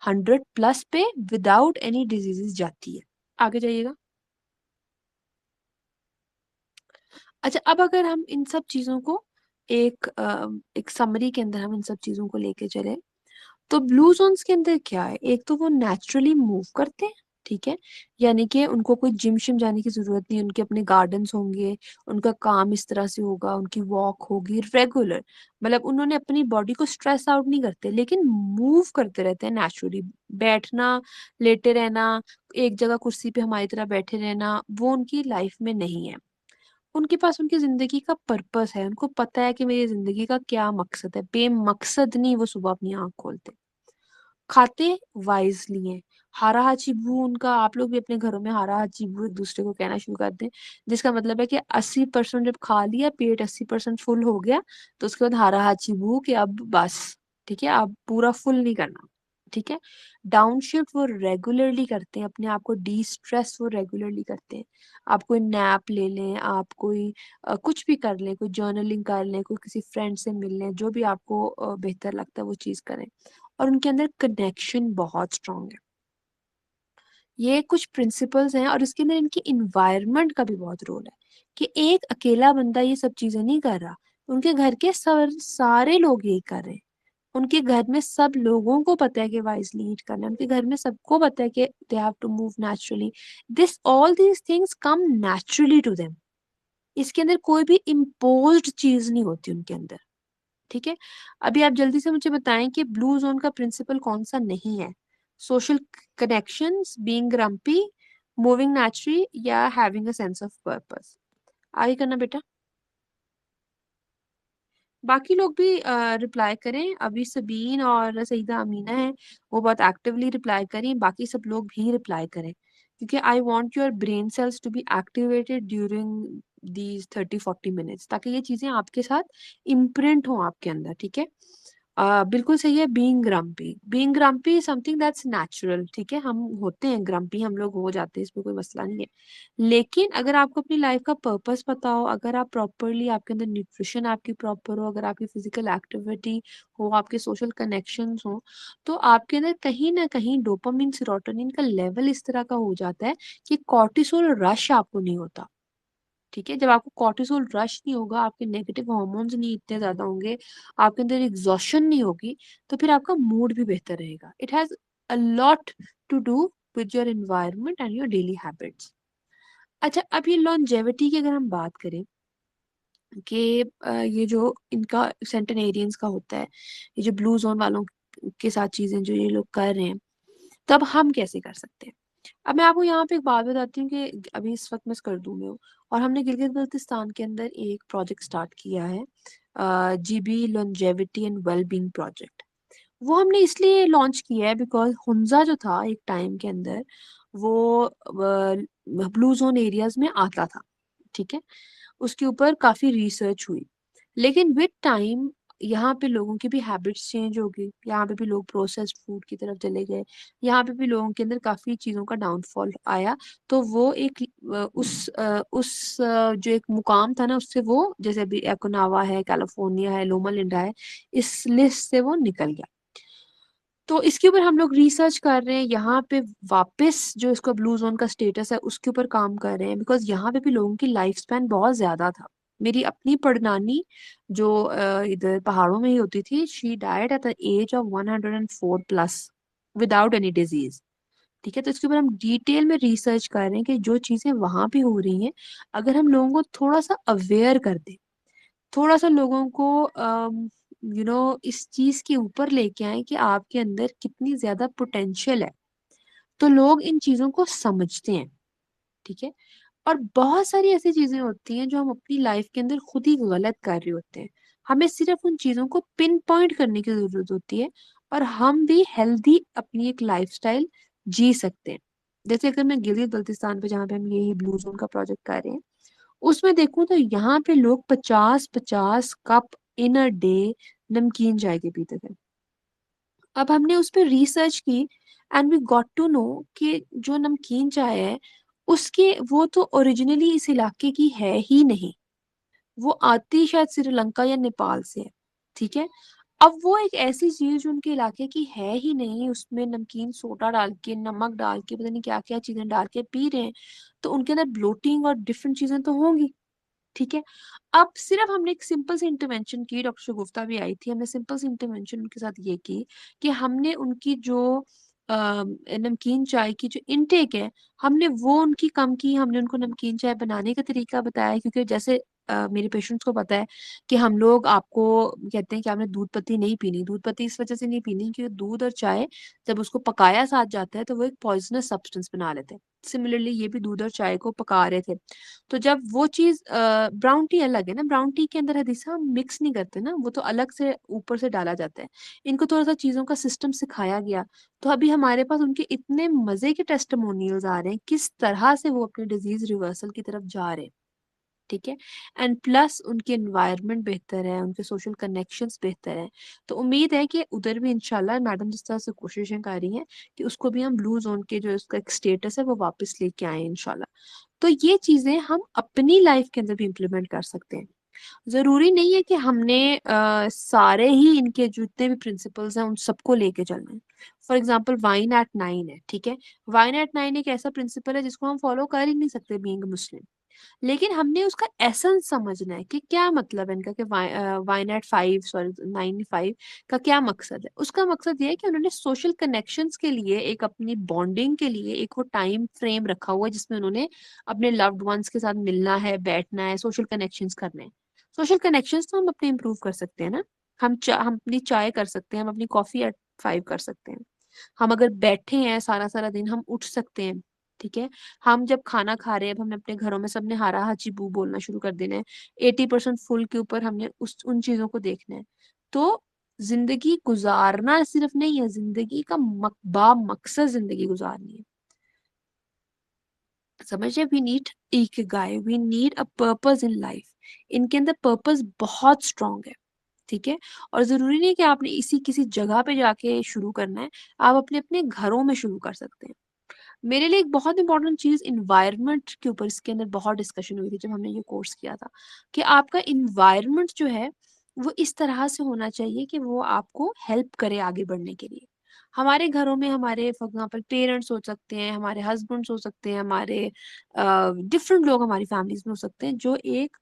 100 प्लस पे विदाउट एनी डिज़ीज़ेज़ जाती है। आगे जाइएगा। अच्छा, अब अगर हम इन सब चीज़ों को एक समरी के अंदर हम इन सब चीज़ों को लेके चलें, तो ब्लू ज़ोन्स के अंदर क्या है? एक तो वो नेचुरली मूव करते हैं, ठीक है? यानी कि उनको कोई जिम-शिम जाने की ज़रूरत नहीं है, उनके अपने गार्डन्स होंगे, उनका काम इस तरह से होगा, उनकी वॉक होगी रेगुलर। मतलब उन्होंने अपनी बॉडी को स्ट्रेस आउट नहीं करते, लेकिन मूव करते रहते हैं नेचुरली। बैठना, लेटे रहना, एक जगह कुर्सी पे हमारी तरह बैठे रहना, वो उनकी लाइफ़ में नहीं है। उनके पास उनकी ज़िंदगी का पर्पस है, उनको पता है कि मेरी ज़िंदगी का क्या मकसद है, बेमकसद नहीं वो सुबह अपनी आँख खोलते। खाते वाइज़ली हैं, हारा हाचीबू उनका, आप लोग भी अपने घरों में हारा हाचीबू एक दूसरे को कहना शुरू कर दें, जिसका मतलब है कि 80% जब खा लिया, पेट 80% फुल हो गया, तो उसके बाद हारा हाचीबू कि अब बस, ठीक है, अब पूरा फुल नहीं करना, ठीक है। डाउन शिफ्ट वो रेगुलरली करते हैं, अपने आप को डी स्ट्रेस वो रेगुलरली करते हैं। आप कोई नैप ले लें, आप कोई कुछ भी कर लें, कोई जर्नलिंग कर लें, कोई किसी फ्रेंड से मिल लें, जो भी आपको बेहतर लगता है वो चीज़ करें। और उनके अंदर कनेक्शन बहुत स्ट्रांग है। ये कुछ प्रिंसिपल्स हैं, और इसके अंदर इनकी इन्वायरमेंट का भी बहुत रोल है कि एक अकेला बंदा ये सब चीजें नहीं कर रहा, उनके घर के सारे लोग यही कर रहे हैं। उनके घर में सब लोगों को पता है कि वाइजली ईट करना है, उनके घर में सबको पता है कि they have to move naturally, this all these things come naturally to them. इसके अंदर कोई भी इम्पोज्ड चीज नहीं होती उनके अंदर, ठीक है। अभी आप जल्दी से मुझे बताएं कि ब्लू जोन का प्रिंसिपल कौन सा नहीं है? Social connections, being grumpy, moving naturally, या having a sense of purpose. आगे करना बेटा। बाकी लोग भी रिप्लाई करें, अभी सबीन और सईदा अमीना है, वो बहुत एक्टिवली रिप्लाई करें, बाकी सब लोग भी रिप्लाई करें, क्योंकि I want your brain cells to be activated during these 30-40 minutes, ताकि ये चीजें आपके साथ इम्प्रिंट हो आपके अंदर, ठीक है। बिल्कुल सही है, being grumpy something that's natural, ठीक है, हम होते हैं ग्रम्पी, हम लोग हो जाते हैं, इसमें कोई मसला नहीं है। लेकिन अगर आपको अपनी लाइफ का पर्पस पता हो, अगर आप प्रॉपरली, आपके अंदर न्यूट्रिशन आपकी प्रॉपर हो, अगर आपकी फिजिकल एक्टिविटी हो, आपके सोशल कनेक्शंस हो, तो आपके अंदर कहीं ना कहीं डोपामिन सेरोटोनिन का लेवल इस तरह का हो जाता है कि कॉर्टिसोल रश आपको नहीं होता, ठीक है। जब आपको कॉर्टिसोल रश नहीं होगा, आपके नेगेटिव हार्मोन्स नहीं इतने ज्यादा होंगे, आपके अंदर एग्जॉशन नहीं होगी, तो फिर आपका मूड भी बेहतर रहेगा। It has a lot to do with your environment and your daily habits. अच्छा, अब ये लॉन्जेविटी की अगर हम बात करें कि ये जो इनका सेंटेनेरियंस का होता है, ये जो ब्लू जोन वालों के साथ चीजें जो ये लोग कर रहे हैं, तब हम कैसे कर सकते हैं? अब मैं आपको यहाँ पे एक बात बताती हूँ कि अभी इस वक्त मैं स्कर्दू में हूँ, और हमने गिलगित बल्तिस्तान के अंदर एक प्रोजेक्ट स्टार्ट किया है, GB longevity and wellbeing project. वो हमने इसलिए लॉन्च किया है बिकॉज हुंजा जो था एक टाइम के अंदर, वो ब्लू जोन एरियाज में आता था, ठीक है। उसके ऊपर काफी रिसर्च हुई, लेकिन विद टाइम यहाँ पे लोगों की भी हैबिट्स चेंज हो गई, यहाँ पे भी लोग प्रोसेस्ड फूड की तरफ चले गए, यहाँ पे भी लोगों के अंदर काफी चीजों का डाउनफॉल आया। तो वो एक जो एक मुकाम था ना, उससे वो, जैसे अभी एकोनावा है, कैलिफोर्निया है, लोमा लिंडा है, इस लिस्ट से वो निकल गया। तो इसके ऊपर हम लोग रिसर्च कर रहे हैं, यहाँ पे वापस जो इसका ब्लू जोन का स्टेटस है उसके ऊपर काम कर रहे हैं, बिकॉज यहाँ पे भी लोगों की लाइफ स्पैन बहुत ज्यादा था। मेरी अपनी पड़नानी जो इधर पहाड़ों में ही होती थी, she died at the age of 104 plus without any disease, ठीक है। तो इसके ऊपर हम डिटेल में रिसर्च कर रहे हैं कि जो चीजें वहां पे हो रही हैं, अगर हम लोगों को थोड़ा सा अवेयर कर दें, थोड़ा सा लोगों को इस चीज के ऊपर लेके आए कि आपके अंदर कितनी ज्यादा पोटेंशियल है, तो लोग इन चीजों को समझते हैं, ठीक है। और बहुत सारी ऐसी चीजें होती हैं जो हम अपनी लाइफ के अंदर खुद ही गलत कर रहे होते हैं, हमें सिर्फ उन चीजों को पिन पॉइंट करने की जरूरत होती है, और हम भी हेल्दी अपनी एक लाइफस्टाइल जी सकते हैं। जैसे अगर मैं गिलगित बल्तिस्तान पे, जहाँ पे हम यही ब्लू जोन का प्रोजेक्ट कर रहे हैं, उसमें देखूं तो यहाँ पे लोग 50-50 कप इन अ डे नमकीन चाय के पीते थे। अब हमने उस पर रिसर्च की, and we got to know कि जो नमकीन चाय है, उसके वो तो ओरिजिनली इस इलाके की है ही नहीं, वो आती शायद श्रीलंका या नेपाल से है, ठीक है। अब वो एक ऐसी चीज जो उनके इलाके की है ही नहीं, उसमें नमकीन सोडा डाल के, नमक डाल के, पता नहीं क्या क्या चीजें डाल के पी रहे हैं, तो उनके अंदर ब्लोटिंग और डिफरेंट चीजें तो होंगी, ठीक है। अब सिर्फ हमने एक सिंपल सी इंटरवेंशन की, डॉक्टर शगुफ्ता भी आई थी, हमने सिंपल सी इंटरवेंशन उनके साथ ये की कि हमने उनकी जो नमकीन चाय की जो इनटेक है, हमने वो उनकी कम की, हमने उनको नमकीन चाय बनाने का तरीका बताया, क्योंकि जैसे मेरे पेशेंट्स को पता है कि हम लोग आपको कहते हैं कि आपने दूध पत्ती नहीं पीनी। दूध पत्ती इस वजह से नहीं पीनी क्योंकि दूध और चाय जब उसको पकाया साथ जाता है तो वो एक पॉइजनस सब्सटेंस बना लेते हैं। सिमिलरली ये भी दूध और चाय को पका रहे थे। तो जब वो चीज़ ब्राउन टी अलग है ना, ब्राउन टी के अंदर हदीसा हम मिक्स नहीं करते ना, वो तो अलग से ऊपर से डाला जाता है। इनको थोड़ा-सा चीज़ों का सिस्टम सिखाया गया। तो अभी हमारे पास उनके इतने मज़े के टेस्टिमोनियल्स आ रहे हैं, किस तरह से वो अपने डिज़ीज़ रिवर्सल की तरफ जा रहे हैं। ठीक है? एंड प्लस उनके एनवायरनमेंट बेहतर है, उनके सोशल कनेक्शंस बेहतर हैं। तो उम्मीद है कि उधर भी इंशाल्लाह मैडम जिस तरह से कोशिशें कर रही हैं कि उसको भी हम ब्लू ज़ोन के जो उसका एक स्टेटस है वो वापस लेके आएँ इंशाल्लाह। तो ये चीज़ें हम अपनी लाइफ़ के अंदर भी इम्प्लीमेंट कर सकते हैं। ज़रूरी नहीं है कि हमने सारे ही इनके जितने भी प्रिंसिपल्स हैं उन सबको लेके चलना है। फॉर एग्ज़ाम्पल वाइन एट 9 है, ठीक है? वाइन एट 9 एक ऐसा प्रिंसिपल है जिसको हम फॉलो कर ही नहीं सकते बीइंग मुस्लिम। लेकिन हमने उसका एसेंस समझना है कि क्या मतलब है इनका कि वाइन एट 5 सॉरी 9 5 का क्या मकसद है। उसका मकसद ये है कि उन्होंने सोशल कनेक्शंस के लिए एक अपनी बॉन्डिंग के लिए एक वो टाइम फ्रेम रखा हुआ है जिसमें उन्होंने अपने लव्ड वंस के साथ मिलना है, बैठना है, सोशल कनेक्शंस करने हैं। सोशल कनेक्शंस तो हम अपने इम्प्रूव कर सकते हैं ना। हम अपनी चाय कर सकते हैं, हम अपनी कॉफी एट 5 कर सकते हैं। हम अगर बैठे हैं सारा-सारा दिन हम उठ सकते हैं, ठीक है? हम जब खाना खा रहे हैं, अब हमने अपने घरों में सबने हारा हाची बू बोलना शुरू कर देना है। 80% फुल के ऊपर हमने उस उन चीज़ों को देखना है। तो ज़िंदगी गुज़ारना सिर्फ़ नहीं है, ज़िंदगी का बामकसद ज़िंदगी गुज़ारनी है। समझे? We need ikigai, we need a purpose in life. इनके अंदर पर्पस बहुत स्ट्रॉन्ग है, ठीक है? और ज़रूरी नहीं है कि आपने इसी किसी जगह पे जाके शुरू करना है, आप अपने-अपने घरों में शुरू कर सकते हैं। मेरे लिए एक बहुत इंपॉर्टेंट चीज़ एनवायरनमेंट के ऊपर इसके अंदर बहुत डिस्कशन हुई थी जब हमने ये कोर्स किया था, कि आपका एनवायरनमेंट जो है, वो इस तरह से होना चाहिए कि वो आपको हेल्प करे आगे बढ़ने के लिए। हमारे घरों में हमारे फॉर एग्ज़ाम्पल पेरेंट्स हो सकते हैं, हमारे हस्बैंड्स हो सकते हैं, हमारे डिफरेंट लोग हमारी फैमिलीज़ में हो सकते हैं, जो एक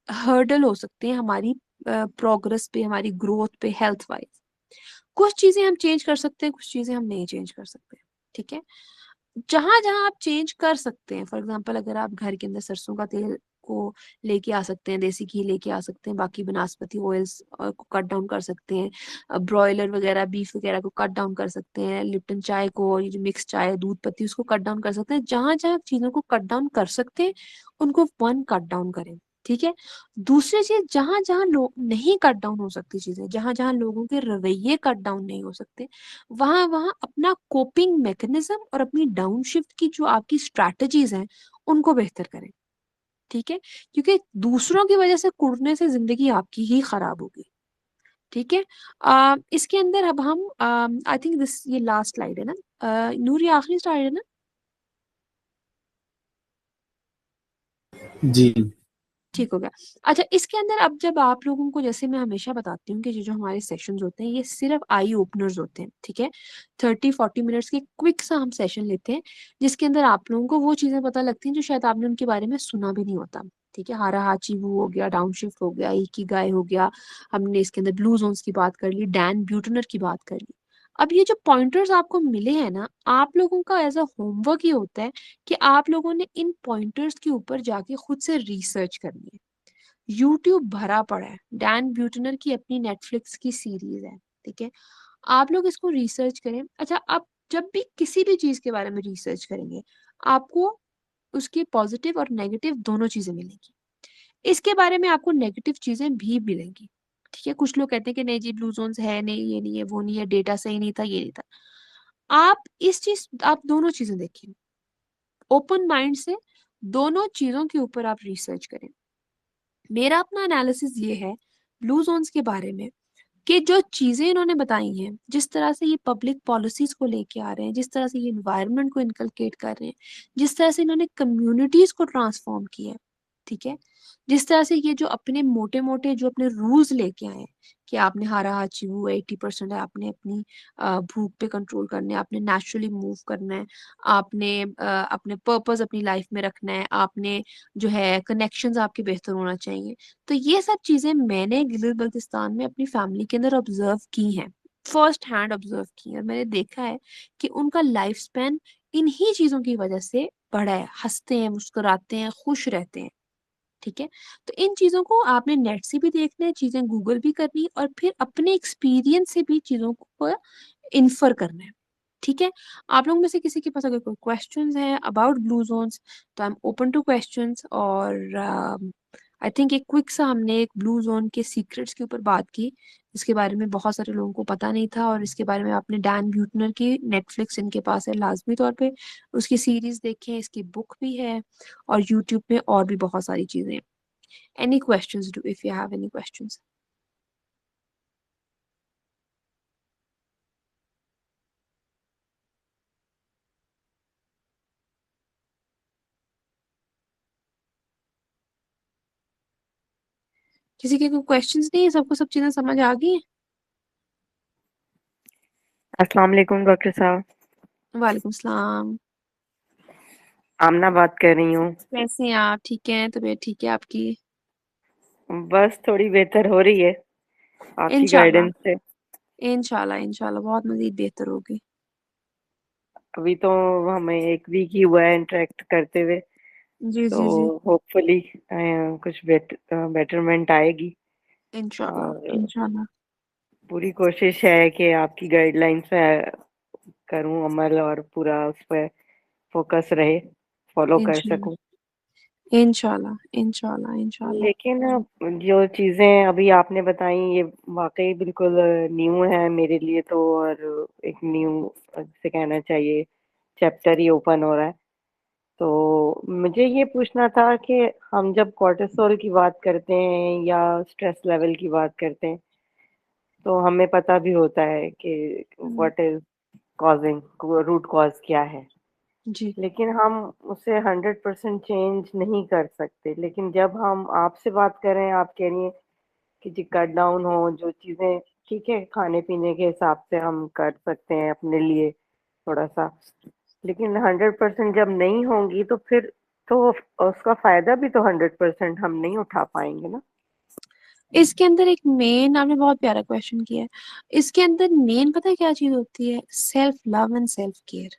हर्डल हो सकते हैं हमारी प्रोग्रेस पे, हमारी ग्रोथ पे, हेल्थ वाइज़। कुछ चीज़ें हम चेंज कर सकते हैं, कुछ चीज़ें हम नहीं चेंज कर सकते, ठीक है? जहाँ-जहाँ आप चेंज कर सकते हैं, फॉर एग्ज़ाम्पल अगर आप घर के अंदर सरसों का तेल को लेके आ सकते हैं, देसी घी लेके आ सकते हैं, बाकी बनास्पति ऑयल्स को कट डाउन कर सकते हैं। ब्रॉयलर वगैरह, बीफ वगैरह को कट डाउन कर सकते हैं, लिप्टन चाय को और ये जो मिक्स चाय है, दूध पत्ती उसको कट डाउन कर सकते हैं। जहाँ-जहाँ चीज़ों को कट डाउन कर सकते हैं, उनको 1 कट डाउन करें, ठीक है? दूसरी चीज़ जहाँ-जहाँ लोग नहीं कट डाउन हो सकती चीज़ें, जहाँ-जहाँ लोगों के रवैये कट डाउन नहीं हो सकते, वहाँ-वहाँ अपना कोपिंग मैकेनिज़्म और अपनी डाउनशिफ्ट की जो आपकी स्ट्रैटेजीज़ हैं, उनको बेहतर करें, ठीक है? क्योंकि दूसरों की वजह से कुढ़ने से ज़िंदगी आपकी ही खराब होगी, ठीक है? इसके अंदर अब हम आई थिंक दिस ये लास्ट स्लाइड है ना? नूर ये आखिरी स्लाइड है ना? जी। ठीक हो गया। अच्छा इसके अंदर अब जब आप लोगों को जैसे मैं हमेशा बताती हूँ कि ये जो हमारे सेशंस होते हैं ये सिर्फ़ आई ओपनर्स होते हैं, ठीक है? 30-40 मिनट्स के क्विक सा हम सेशन लेते हैं, जिसके अंदर आप लोगों को वो चीज़ें पता लगती हैं जो शायद आपने उनके बारे में सुना भी नहीं होता, ठीक है? हारा-हाची-वू हो गया, डाउनशिफ्ट हो गया, इकिगाई हो गया, हमने इसके अंदर ब्लू ज़ोन्स की बात कर ली, डैन ब्यूटनर की बात कर ली। अब ये जो पॉइंटर्स आपको मिले हैं ना, आप लोगों का एज़ अ होमवर्क ये होता है कि आप लोगों ने इन पॉइंटर्स के ऊपर जाके खुद से रिसर्च करनी है। यूट्यूब भरा पड़ा है। डैन ब्यूटनर की अपनी नेटफ्लिक्स की सीरीज़ है, ठीक है? आप लोग इसको रिसर्च करें। अच्छा, आप जब भी किसी भी चीज़ के बारे में रिसर्च करेंगे, आपको उसकी पॉज़िटिव और नेगेटिव दोनों चीज़ें मिलेंगी। इसके बारे में आपको नेगेटिव चीज़ें भी मिलेंगी, ठीक है? कुछ लोग कहते हैं कि नहीं जी ब्लू ज़ोन्स है नहीं, ये नहीं है, वो नहीं है, डेटा सही नहीं था, ये नहीं था। आप दोनों चीज़ें देखिए। ओपन माइंड से दोनों चीज़ों के ऊपर आप रिसर्च करें। मेरा अपना एनालिसिस ये है ब्लू ज़ोन्स के बारे में कि जो चीज़ें इन्होंने बताई हैं, जिस तरह से ये पब्लिक पॉलिसीज़ को लेके आ रहे हैं, जिस तरह से ये एनवायरनमेंट को इनकलकेट कर रहे हैं, जिस तरह से इन्होंने कम्युनिटीज़ को ट्रांसफ़ॉर्म किया है, ठीक है? जिस तरह से ये जो अपने मोटे-मोटे जो अपने रूल्स लेके आए हैं कि आपने हारा-हाची वो 80% है, आपने अपनी भूख पे कंट्रोल करना है, आपने नेचुरली मूव करना है, आपने अपने पर्पस अपनी लाइफ़ में रखना है, आपने जो है कनेक्शंस आपके बेहतर होना चाहिए। तो ये सब चीज़ें मैंने गिलगित-बाल्टिस्तान में अपनी फैमिली के अंदर ऑब्ज़र्व की हैं, फ़र्स्ट हैंड ऑब्ज़र्व की हैं और मैंने देखा है कि उनका लाइफ़ स्पैन इन्हीं चीज़ों की वज़ह से बढ़ा है, हँसते हैं, मुस्कुराते हैं, खुश रहते हैं। ठीक है? तो इन चीज़ों को आपने नेट से भी देखना है, चीज़ें गूगल भी करनी है और फिर अपने एक्सपीरियंस से भी चीज़ों को इन्फर करना है, ठीक है? आप लोगों में से किसी के पास अगर कोई क्वेश्चन्स हैं अबाउट ब्लू ज़ोन्स तो I am open to questions और आई थिंक एक क्विक सा हमने एक ब्लू ज़ोन के सीक्रेट्स के ऊपर बात की, इसके बारे में बहुत सारे लोगों को पता नहीं था और इसके बारे में आपने डैन ब्यूटनर की नेटफ्लिक्स इनके पास है लाज़मी तौर पे उसकी सीरीज़ देखें, इसकी बुक भी है और यूट्यूब पे और भी बहुत सारी चीज़ें हैं। Any questions do if you have any questions? किसी के कोई क्वेश्चंस नहीं है सबको सब चीजें समझ आ गई हैं? अस्सलाम वालेकुम डॉक्टर साहब। वालेकुम सलाम। आमना बात कर रही हूँ। कैसे हैं आप? ठीक हैं? तबीयत ठीक है आपकी? बस थोड़ी बेहतर हो रही है आपकी इंशाल्लाह गाइडेंस से। इंशाल्लाह इंशाल्लाह बहुत मजीद बेहतर होगी। अभी तो हमें एक वीक ही हुआ है इंटरेक्ट करते हुए, जी तो जी जी। होपफुली कुछ बेटरमेंट आएगी। इंशाल्लाह और इंशाल्लाह पूरी कोशिश है कि आपकी गाइडलाइंस पे करूँ अमल और पूरा उस पर फोकस रहे, फॉलो कर सकूँ। इंशाल्लाह इंशाल्लाह इंशाल्लाह। लेकिन जो चीज़ें अभी आपने बताई ये वाक़ई बिल्कुल न्यू है मेरे लिए तो, और एक न्यू से कहना चाहिए चैप्टर ही ओपन हो रहा है। तो मुझे ये पूछना था कि हम जब कॉर्टिसोल की बात करते हैं या स्ट्रेस लेवल की बात करते हैं, तो हमें पता भी होता है कि hmm, what is causing, root cause क्या है। जी। लेकिन हम उसे 100% चेंज नहीं कर सकते। लेकिन जब हम आपसे बात कर रहे हैं, आप कह रही हैं कि जी कट डाउन हो जो चीजें, ठीक है, खाने पीने के हिसाब से हम कर सकते हैं अपने लिए थोड़ा सा। लेकिन 100% जब नहीं होंगी तो फिर तो उसका फायदा भी तो 100% हम नहीं उठा पाएंगे ना। इसके अंदर एक मेन आपने बहुत प्यारा क्वेश्चन किया है। इसके अंदर मेन पता है क्या चीज होती है? Self love and self care.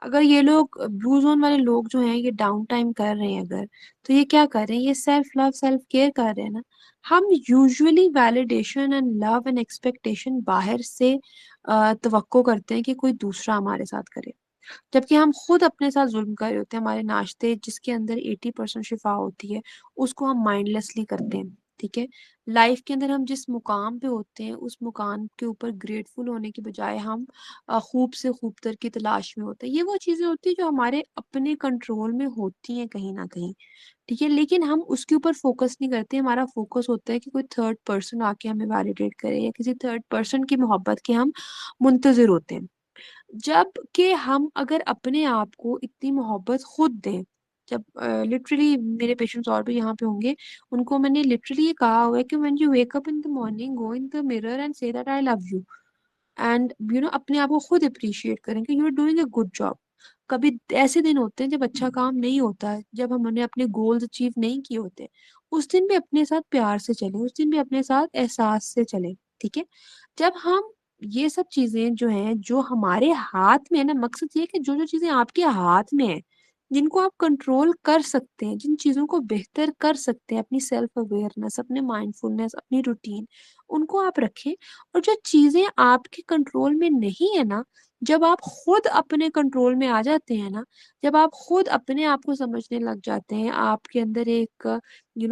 अगर ये लोग ब्लू जोन वाले लोग जो हैं ये डाउन टाइम कर रहे हैं अगर तो ये क्या कर रहे हैं? ये सेल्फ लव सेल्फ केयर कर रहे हैं ना। हम usually validation and love and expectation बाहर से तवक्को करते हैं कि कोई दूसरा हमारे साथ करे, जबकि हम खुद अपने साथ जुल्म कर रहे होते हैं। हमारे नाश्ते जिसके अंदर 80% शिफा होती है उसको हम माइंडलेसली करते हैं, ठीक है? लाइफ के अंदर हम जिस मुकाम पे होते हैं उस मुकाम के ऊपर ग्रेटफुल होने के बजाय हम खूब से खूबतर की तलाश में होते हैं। ये वो चीजें होती है जो हमारे अपने कंट्रोल में होती हैं कहीं ना कहीं, ठीक है? लेकिन हम उसके ऊपर फोकस नहीं करते। हमारा फोकस होता है कि कोई थर्ड पर्सन आके हमें वैलिडेट करे या किसी थर्ड पर्सन की मोहब्बत के हम मुंतजिर होते हैं। जब कि हम अगर अपने आप को इतनी मोहब्बत खुद दें, जब लिटरली मेरे पेशेंट्स और भी यहाँ पे होंगे, उनको मैंने लिटरली ये कहा हुआ है कि when you wake up in the morning go in the mirror and say that I love you and अपने आप को खुद अप्रिशिएट करें कि you are doing a good job. कभी ऐसे दिन होते हैं जब अच्छा काम नहीं होता है, जब हमने अपने गोल्स अचीव नहीं किए होते, उस दिन भी अपने साथ प्यार से चले, उस दिन भी अपने साथ एहसास से चले, ठीक है? जब हम ये सब चीजें जो हैं जो हमारे हाथ में है ना, मकसद ये है कि जो जो चीजें आपके हाथ में है, जिनको आप कंट्रोल कर सकते हैं, जिन चीजों को बेहतर कर सकते हैं, अपनी सेल्फ अवेयरनेस, अपने माइंडफुलनेस, अपनी रूटीन, उनको आप रखें। और जो चीजें आपके कंट्रोल में नहीं है ना, जब आप खुद अपने कंट्रोल में आ जाते हैं ना, जब आप खुद अपने आप को समझने लग जाते हैं, आपके अंदर एक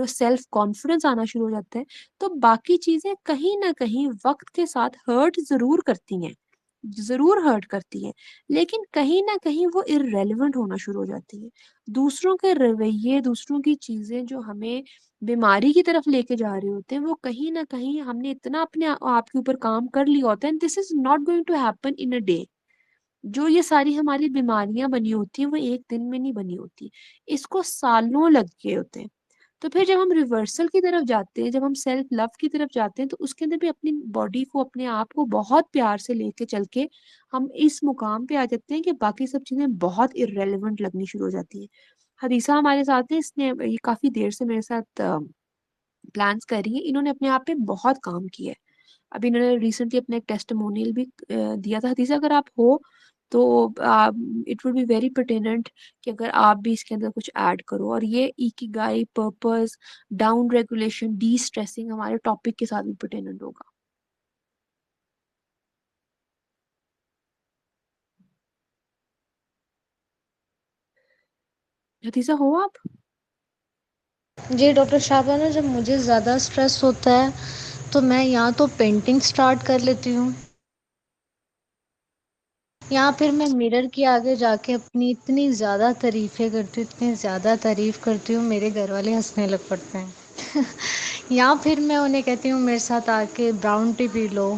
सेल्फ कॉन्फिडेंस आना शुरू हो जाता है, तो बाकी चीजें कहीं ना कहीं वक्त के साथ हर्ट जरूर करती हैं, जरूर हर्ट करती हैं, लेकिन कहीं ना कहीं वो इररेलेवेंट होना शुरू हो जाती है। दूसरों के रवैये, दूसरों की चीजें जो हमें बीमारी की तरफ लेके जा रहे होते हैं, वो कहीं ना कहीं हमने इतना अपने आप के ऊपर काम कर लिया होता है। This is not going to happen in a day. जो ये सारी हमारी बीमारियां बनी होती हैं वो एक दिन में नहीं बनी होती, इसको सालों लग गए होते हैं। तो फिर जब हम रिवर्सल की तरफ जाते हैं, जब हम सेल्फ लव की तरफ जाते हैं, तो उसके अंदर भी अपनी बॉडी को, अपने आप को बहुत प्यार से लेके चल के हम इस मुकाम पे आ जाते हैं कि बाकी सब चीजें बहुत इररेलेवेंट लगनी शुरू हो जाती हैं। हदीसा हमारे साथ है, इसने ये काफी देर से मेरे साथ प्लान्स कर रही है, इन्होंने अपने आप पे बहुत काम किया है। अभी इन्होंने रिसेंटली अपना एक टेस्टिमोनियल भी दिया था। हदीसा अगर आप हो तो it would be very pertinent कि अगर आप भी इसके अंदर कुछ ऐड करो, और ये Ikigai, purpose, down regulation, D stressing हमारे टॉपिक के साथ भी पर्टिनेंट होगा। हदीसा हो आप? जी डॉक्टर शाबाना, जब मुझे ज़्यादा स्ट्रेस होता है तो मैं या तो पेंटिंग स्टार्ट कर लेती हूँ, या फिर मैं मिरर के आगे जाके अपनी इतनी ज़्यादा तारीफ़ें करती हूँ, इतनी ज़्यादा तारीफ़ करती हूँ, मेरे घर वाले हंसने लग पड़ते हैं। या फिर मैं उन्हें कहती हूँ मेरे साथ आके ब्राउन टी पी लो,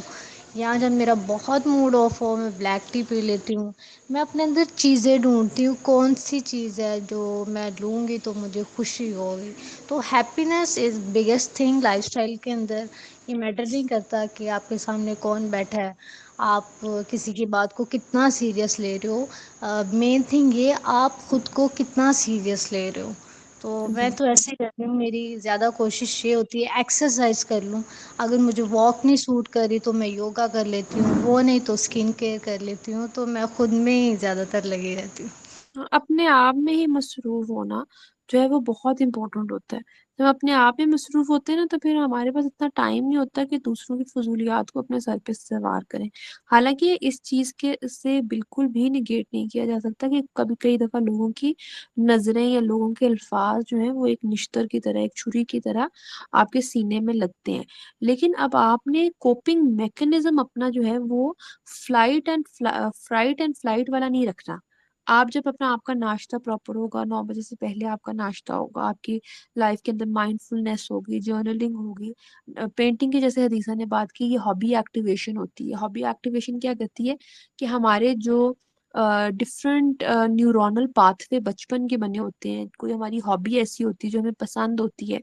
या जब मेरा बहुत मूड ऑफ हो मैं ब्लैक टी पी लेती हूँ। मैं अपने अंदर चीज़ें ढूंढती हूँ कौन सी चीज़ है जो मैं लूँगी तो मुझे खुशी होगी। तो happiness is biggest thing lifestyle के अंदर। ये मैटर नहीं करता कि आपके सामने कौन बैठा है, आप किसी की बात को कितना सीरियस ले रहे हो। मेन थिंग ये आप खुद को कितना सीरियस ले रहे हो। तो मैं तो ऐसे ही करती हूँ, मेरी ज़्यादा कोशिश ये होती है एक्सरसाइज कर लूँ। अगर मुझे वॉक नहीं सूट करी तो मैं योगा कर लेती हूँ, वो नहीं तो स्किन केयर कर लेती हूँ। तो मैं खुद में ही ज़्यादातर लगी रहती हूँ। अपने आप में ही मसरूफ होना जो है वो बहुत इंपॉर्टेंट होता है। जब अपने आप में मसरूफ होते हैं ना, तो फिर हमारे पास इतना टाइम नहीं होता कि दूसरों की फजूलियात को अपने सर पे सवार करें। हालांकि इस चीज के से बिल्कुल भी निगेट नहीं किया जा सकता कि कभी कई दफा लोगों की नजरें या लोगों के अल्फाज जो हैं वो एक निश्तर की तरह, एक छुरी की तरह आपके सीने में लगते हैं। लेकिन अब आपने कोपिंग मैकेनिज्म अपना जो है वो फ्राइट एंड फ्लाइट वाला नहीं रखना। आप जब अपना आपका नाश्ता प्रॉपर होगा, 9 बजे से पहले आपका नाश्ता होगा, आपकी लाइफ के अंदर माइंडफुलनेस होगी, जर्नलिंग होगी, पेंटिंग की जैसे हदीसा ने बात की, ये हॉबी एक्टिवेशन होती है। हॉबी एक्टिवेशन क्या करती है कि हमारे जो डिफरेंट न्यूरोनल पाथवे बचपन के बने होते हैं, कोई हमारी हॉबी ऐसी होती है जो हमें पसंद होती है,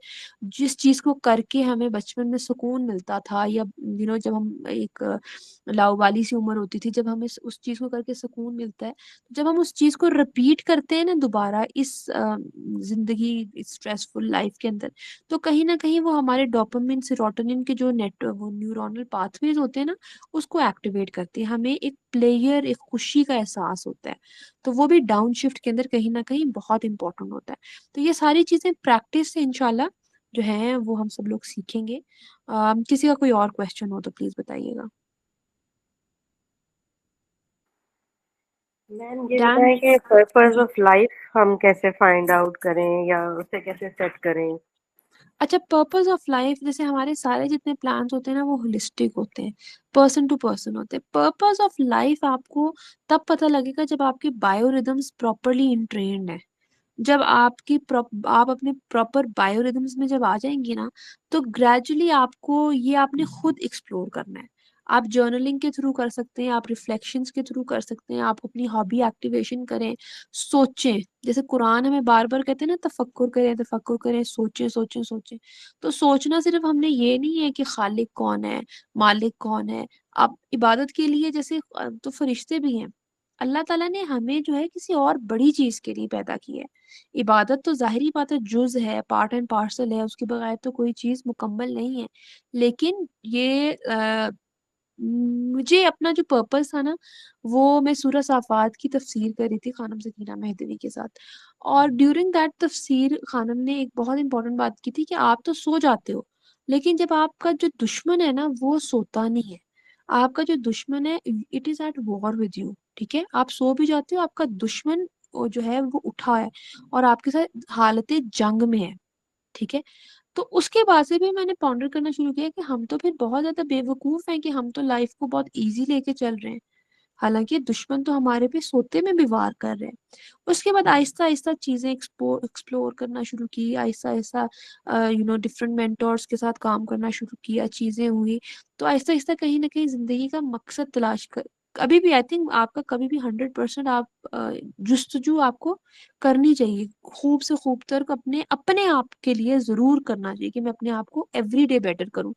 जिस चीज को करके हमें बचपन में सुकून मिलता था, या जब हम एक लाउवाली सी उम्र होती थी, जब हमें उस चीज को करके सुकून मिलता है, जब हम उस चीज को रिपीट करते हैं ना दोबारा इस जिंदगी स्ट्रेसफुल लाइफ के अंदर, तो कहीं ना कहीं वो हमारे डोपामिन सेरोटोनिन के जो नेट वो न्यूरॉनल पाथवेज होते हैं ना, उसको एक्टिवेट करते हैं। हमें एक प्लेयर, एक खुशी का एहसास होता है। तो वो भी डाउन शिफ्ट के अंदर कहीं ना कहीं बहुत इंपॉर्टेंट होता है। तो ये सारी चीजें प्रैक्टिस से इंशाल्लाह जो है वो हम सब लोग सीखेंगे। किसी का कोई और क्वेश्चन हो तो प्लीज बताइएगा। मैम ये बताएं डांस। कि पर्पस ऑफ लाइफ हम कैसे फाइंड आउट करें या उसे कैसे सेट करें? अच्छा, पर्पस ऑफ लाइफ जैसे हमारे सारे जितने प्लान्स होते हैं ना वो होलिस्टिक होते हैं, पर्सन टू पर्सन होते हैं। पर्पस ऑफ लाइफ आपको तब पता लगेगा जब आपके बायोरिदम्स प्रॉपरली इंट्रेन्ड है। जब आप अपने प्रॉपर बायोरिदम्स में जब आ जाएंगी ना, तो ग्रेजुअली आपको ये आपने खुद एक्सप्लोर करना है। आप जर्नलिंग के थ्रू कर सकते हैं, आप रिफ्लेक्शंस के थ्रू कर सकते हैं, आप अपनी हॉबी एक्टिवेशन करें, सोचें। जैसे कुरान हमें बार बार कहते हैं ना, तफक्कुर करें, तफक्कुर करें, सोचें सोचें सोचें। तो सोचना सिर्फ हमने ये नहीं है कि खालिक कौन है, मालिक कौन है। आप इबादत के लिए जैसे तो फरिश्ते भी हैं। अल्लाह ताला ने हमें जो है किसी और बड़ी चीज के लिए पैदा किया है। इबादत तो जाहिरी बात है जुज है, पार्ट एंड पार्सल है, उसके बगैर तो कोई चीज मुकम्मल नहीं है। लेकिन ये मुझे अपना जो पर्पस था ना, वो मैं सूरह साफात की तफसीर कर रही थी खानम सकीना मेहदवी के साथ। और ड्यूरिंग दैट तफसीर खानम ने एक बहुत इंपॉर्टेंट बात की थी कि आप तो सो जाते हो, लेकिन जब आपका जो दुश्मन है ना वो सोता नहीं है। आपका जो दुश्मन है it is at war with you. ठीक है, आप सो भी जाते हो, आपका दुश्मन वो जो है वो उठा है और आपके साथ हालत जंग में है। ठीक है। तो उसके बाद से भी मैंने पॉन्डर करना शुरू किया कि हम तो फिर बहुत ज्यादा बेवकूफ हैं कि हम तो लाइफ को बहुत इजी लेके चल रहे हैं। हालांकि दुश्मन तो हमारे पे सोते में भी वार कर रहे हैं। उसके बाद आहिस्ता आहिस्ता चीजें एक्सप्लोर करना शुरू की, आहिस्ता आहिस्ता डिफरेंट मेंटोर्स के साथ काम करना शुरू किया, चीजें हुई। तो आहिस्ता आहिस्ता कहीं ना कहीं जिंदगी का मकसद तलाश कर, अभी भी आई थिंक आपका कभी भी 100% आप जुस्तजू आपको करनी चाहिए। खूब से खूब तर अपने अपने आप के लिए जरूर करना चाहिए कि मैं अपने आप को एवरी डे बेटर करूं।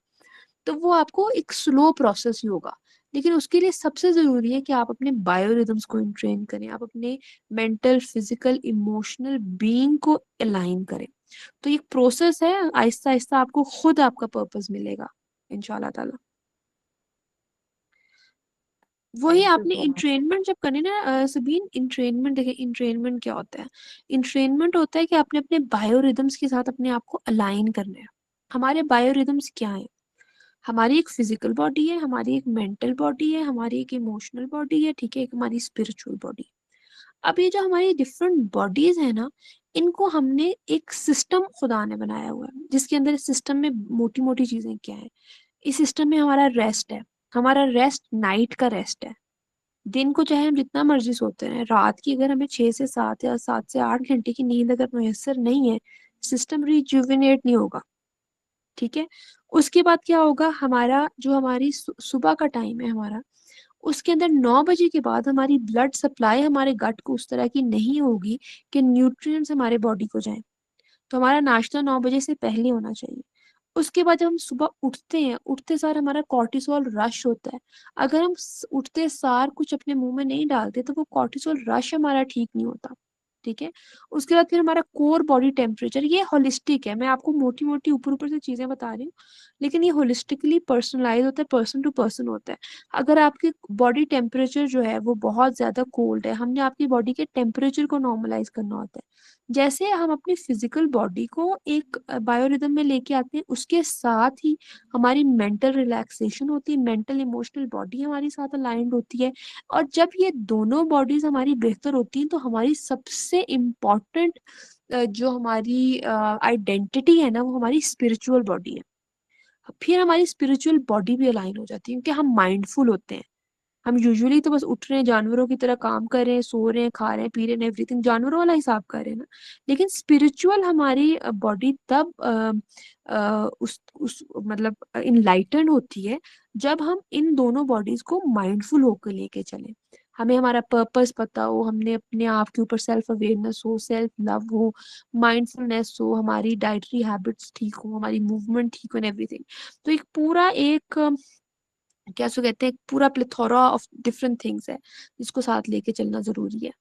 तो वो आपको एक स्लो प्रोसेस ही होगा। लेकिन उसके लिए सबसे जरूरी है कि आप अपने बायोरिदम्स को ट्रेन करें, आप अपने मेंटल, फिजिकल, इमोशनल बीइंग को अलाइन करें। तो ये प्रोसेस है, आहिस्ता आहिस्ता आपको खुद आपका पर्पस मिलेगा इंशाल्लाह ताला। वही थैंक यू आपने सो मच। इंट्रेनमेंट जब करनी ना सबीन, इंट्रेनमेंट देखिए, इंट्रेनमेंट क्या होता है? इंट्रेनमेंट होता है कि आपने अपने बायोरिदम्स के साथ अपने आप को अलाइन करना है। हमारे बायोरिदम्स क्या है? हमारी एक फिजिकल बॉडी है, हमारी एक मेंटल बॉडी है, हमारी एक इमोशनल बॉडी है, ठीक है, एक हमारी स्पिरिचुअल बॉडी। अब ये जो हमारी डिफरेंट बॉडीज है ना, इनको हमने एक सिस्टम खुदा ने बनाया हुआ है, जिसके अंदर सिस्टम में मोटी मोटी चीजें क्या है? इस सिस्टम में हमारा रेस्ट है। हमारा रेस्ट नाइट का रेस्ट है। दिन को चाहे हम जितना मर्जी सोते रहें, रात की अगर हमें 6 से 7 या 7 से 8 घंटे की नींद अगर मुयस्सर नहीं है, सिस्टम रिजुविनेट नहीं होगा। ठीक है। उसके बाद क्या होगा? हमारा जो हमारी सुबह का टाइम है हमारा, उसके अंदर 9 बजे के बाद हमारी ब्लड सप्लाई हमारे गट को उस तरह की नहीं होगी कि न्यूट्रिएंट्स हमारे बॉडी को जाएं। तो हमारा नाश्ता 9 बजे से पहले होना चाहिए। उसके बाद जब हम सुबह उठते हैं, उठते सार हमारा कॉर्टिसोल रश होता है। अगर हम उठते सार कुछ अपने मुंह में नहीं डालते तो वो कॉर्टिसोल रश हमारा ठीक नहीं होता। ठीक है। उसके बाद फिर हमारा कोर बॉडी टेम्परेचर, ये होलिस्टिक है, मैं आपको मोटी मोटी ऊपर ऊपर से चीजें बता रही हूँ, लेकिन ये होलिस्टिकली पर्सनलाइज होता है, पर्सन टू पर्सन होता है। अगर आपकी बॉडी टेम्परेचर जो है वो बहुत ज्यादा कोल्ड है, हमने आपकी बॉडी के टेम्परेचर को नॉर्मलाइज करना होता है। जैसे हम अपनी फिजिकल बॉडी को एक बायोरिदम में लेके आते हैं, उसके साथ ही हमारी मेंटल रिलैक्सेशन होती है, मेंटल इमोशनल बॉडी हमारे साथ अलाइंड होती है। और जब ये दोनों बॉडीज हमारी बेहतर होती हैं तो हमारी सबसे इम्पोर्टेंट जो हमारी आइडेंटिटी है ना, वो हमारी स्पिरिचुअल बॉडी है। फिर हमारी स्पिरिचुअल बॉडी भी अलाइन हो जाती है, क्योंकि हम माइंडफुल होते हैं। हम यूजुअली तो बस उठ रहे हैं, जानवरों की तरह काम कर रहे हैं, सो रहे हैं, खा रहे हैं, पी रहे हैं, एवरीथिंग जानवरों वाला हिसाब कर रहे हैं ना। लेकिन स्पिरिचुअल हमारी बॉडी तब उस मतलब इनलाइटन होती है जब हम इन दोनों बॉडीज को माइंडफुल होकर लेके चलें। हमें हमारा पर्पस पता हो, हमने अपने आप के ऊपर सेल्फ अवेयरनेस हो, सेल्फ लव हो, माइंडफुलनेस हो, हमारी डाइटरी हैबिट्स ठीक हो, हमारी मूवमेंट ठीक हो, एंड एवरीथिंग। तो एक पूरा एक क्या सो कहते हैं, एक पूरा प्लेथोरा ऑफ डिफरेंट थिंग्स है जिसको साथ लेके चलना जरूरी है।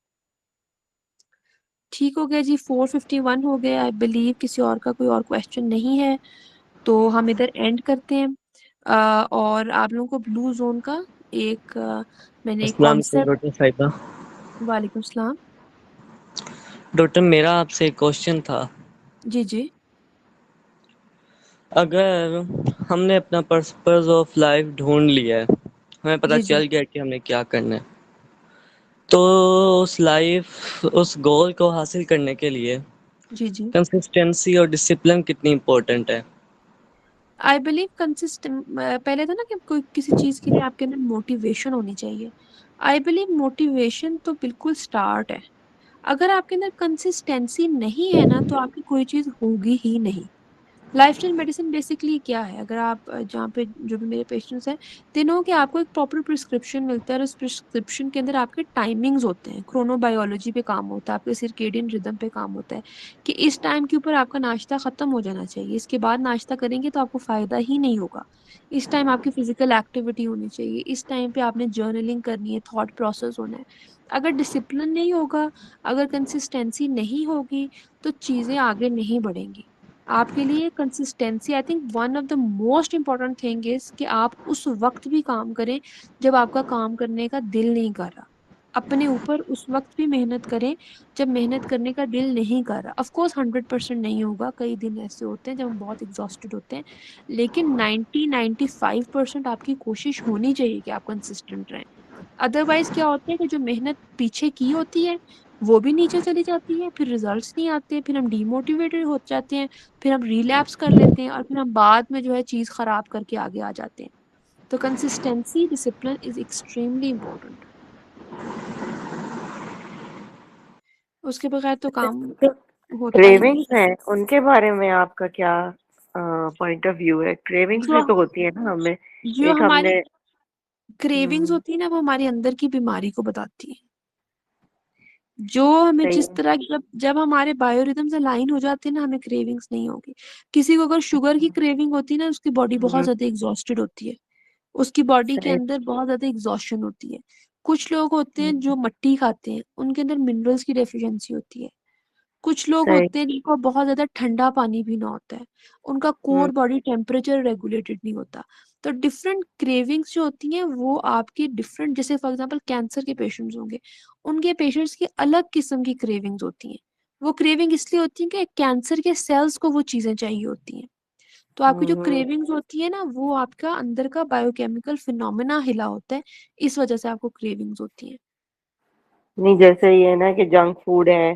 ठीक हो गया जी, 4:51 हो गया। आई बिलीव किसी और का कोई और क्वेश्चन नहीं है, तो हम इधर एंड करते हैं। और आप लोगों को ब्लू जोन का एक मैंने अस्सलाम वालेकुम कॉन्सेप्ट। डॉक्टर साहिबा। वालेकुम सलाम। डॉक्टर मेरा आपसे एक क्वेश्चन था। जी जी। अगर हमने अपना पर्पस ऑफ लाइफ ढूंढ लिया है, हमें पता जी जी। चल गया कि हमें क्या करना है, तो उस गोल को हासिल करने के लिए जी जी। कंसिस्टेंसी और डिसिप्लिन कितनी इम्पोर्टेंट है? आई बिलीव कंसिस्टेंट, पहले था ना कि कोई किसी चीज के लिए आपके अंदर मोटिवेशन होनी चाहिए। आई बिलीव मोटिवेशन तो बिल्कुल स्टार्ट है। अगर आपके अंदर कंसिस्टेंसी नहीं है ना, तो आपकी कोई चीज होगी ही नहीं। लाइफस्टाइल मेडिसिन बेसिकली क्या है? अगर आप जहाँ पे जो भी मेरे पेशेंट्स हैं, तीनों के आपको एक प्रॉपर प्रिस्क्रिप्शन मिलता है, और उस प्रिस्क्रिप्शन के अंदर आपके टाइमिंग्स होते हैं, क्रोनोबायोलॉजी पे काम होता है, आपके सर्केडियन रिदम पे काम होता है कि इस टाइम के ऊपर आपका नाश्ता खत्म हो जाना चाहिए, इसके बाद नाश्ता करेंगे तो आपको फायदा ही नहीं होगा। इस टाइम आपकी फिजिकल एक्टिविटी होनी चाहिए, इस टाइम पे आपने जर्नलिंग करनी है, थॉट प्रोसेस होना है। अगर डिसिप्लिन नहीं होगा, अगर कंसिस्टेंसी नहीं होगी, तो चीजें आगे नहीं बढ़ेंगी। आपके लिए consistency, I think one of the most important thing is कि आप उस वक्त भी काम करें जब आपका काम करने का दिल नहीं कर रहा। अपने ऊपर उस वक्त भी मेहनत करें जब मेहनत करने का दिल नहीं कर रहा। ऑफ कोर्स 100% नहीं होगा, कई दिन ऐसे होते हैं जब हम बहुत एग्जॉस्टेड होते हैं, लेकिन 95% आपकी कोशिश होनी चाहिए कि आप कंसिस्टेंट रहें। अदरवाइज क्या होता है कि जो मेहनत पीछे की होती है वो भी नीचे चली जाती है, फिर रिजल्ट्स नहीं आते, फिर हम डीमोटिवेटेड हो जाते हैं, फिर हम रिलैप्स कर लेते हैं, और फिर हम बाद में जो है चीज खराब करके आगे आ जाते हैं। तो consistency, discipline is extremely important. उसके बगैर तो काम जो होता ही नहीं। क्रेविंग्स हैं उनके बारे में आपका क्या पॉइंट ऑफ व्यू है? क्रेविंग्स भी जो तो होती है ना हमें। जो एक हमारी हमने क्रेविंग्स हम्म, होती है ना, वो हमारे अंदर की बीमारी को बताती है। जो हमें सही जिस है। तरह जब जब हमारे बायोरिदम अलाइन हो जाते हैं ना, हमें क्रेविंग्स नहीं होगी। किसी को अगर शुगर की क्रेविंग होती है ना, उसकी बॉडी बहुत हम्म, ज्यादा एग्जॉस्टेड होती है, उसकी बॉडी के सही। अंदर बहुत ज्यादा एग्जॉशन होती है। कुछ लोग होते हैं हम्म, जो मट्टी खाते हैं, उनके अंदर मिनरल्स की डेफिशिएंसी होती है। कुछ लोग सही। होते हैं जिनको बहुत ज्यादा ठंडा पानी पीना होता है, उनका हम्म, कोर बॉडी टेम्परेचर रेगुलेटेड नहीं होता। तो डिफरेंट क्रेविंग्स जो होती हैं वो आपकी डिफरेंट, जैसे फॉर एग्जांपल कैंसर के पेशेंट्स होंगे, उनके पेशेंट्स की अलग किस्म की क्रेविंग्स होती हैं। वो क्रेविंग इसलिए होती है कि कैंसर के सेल्स को वो चीजें चाहिए होती हैं। तो आपकी जो हम्म। क्रेविंग्स होती है ना, वो आपका अंदर का बायोकेमिकल फिनोमेना हिला होता है, इस वजह से आपको क्रेविंग्स होती हैं। नहीं, जैसे ये है ना कि जंक फूड है,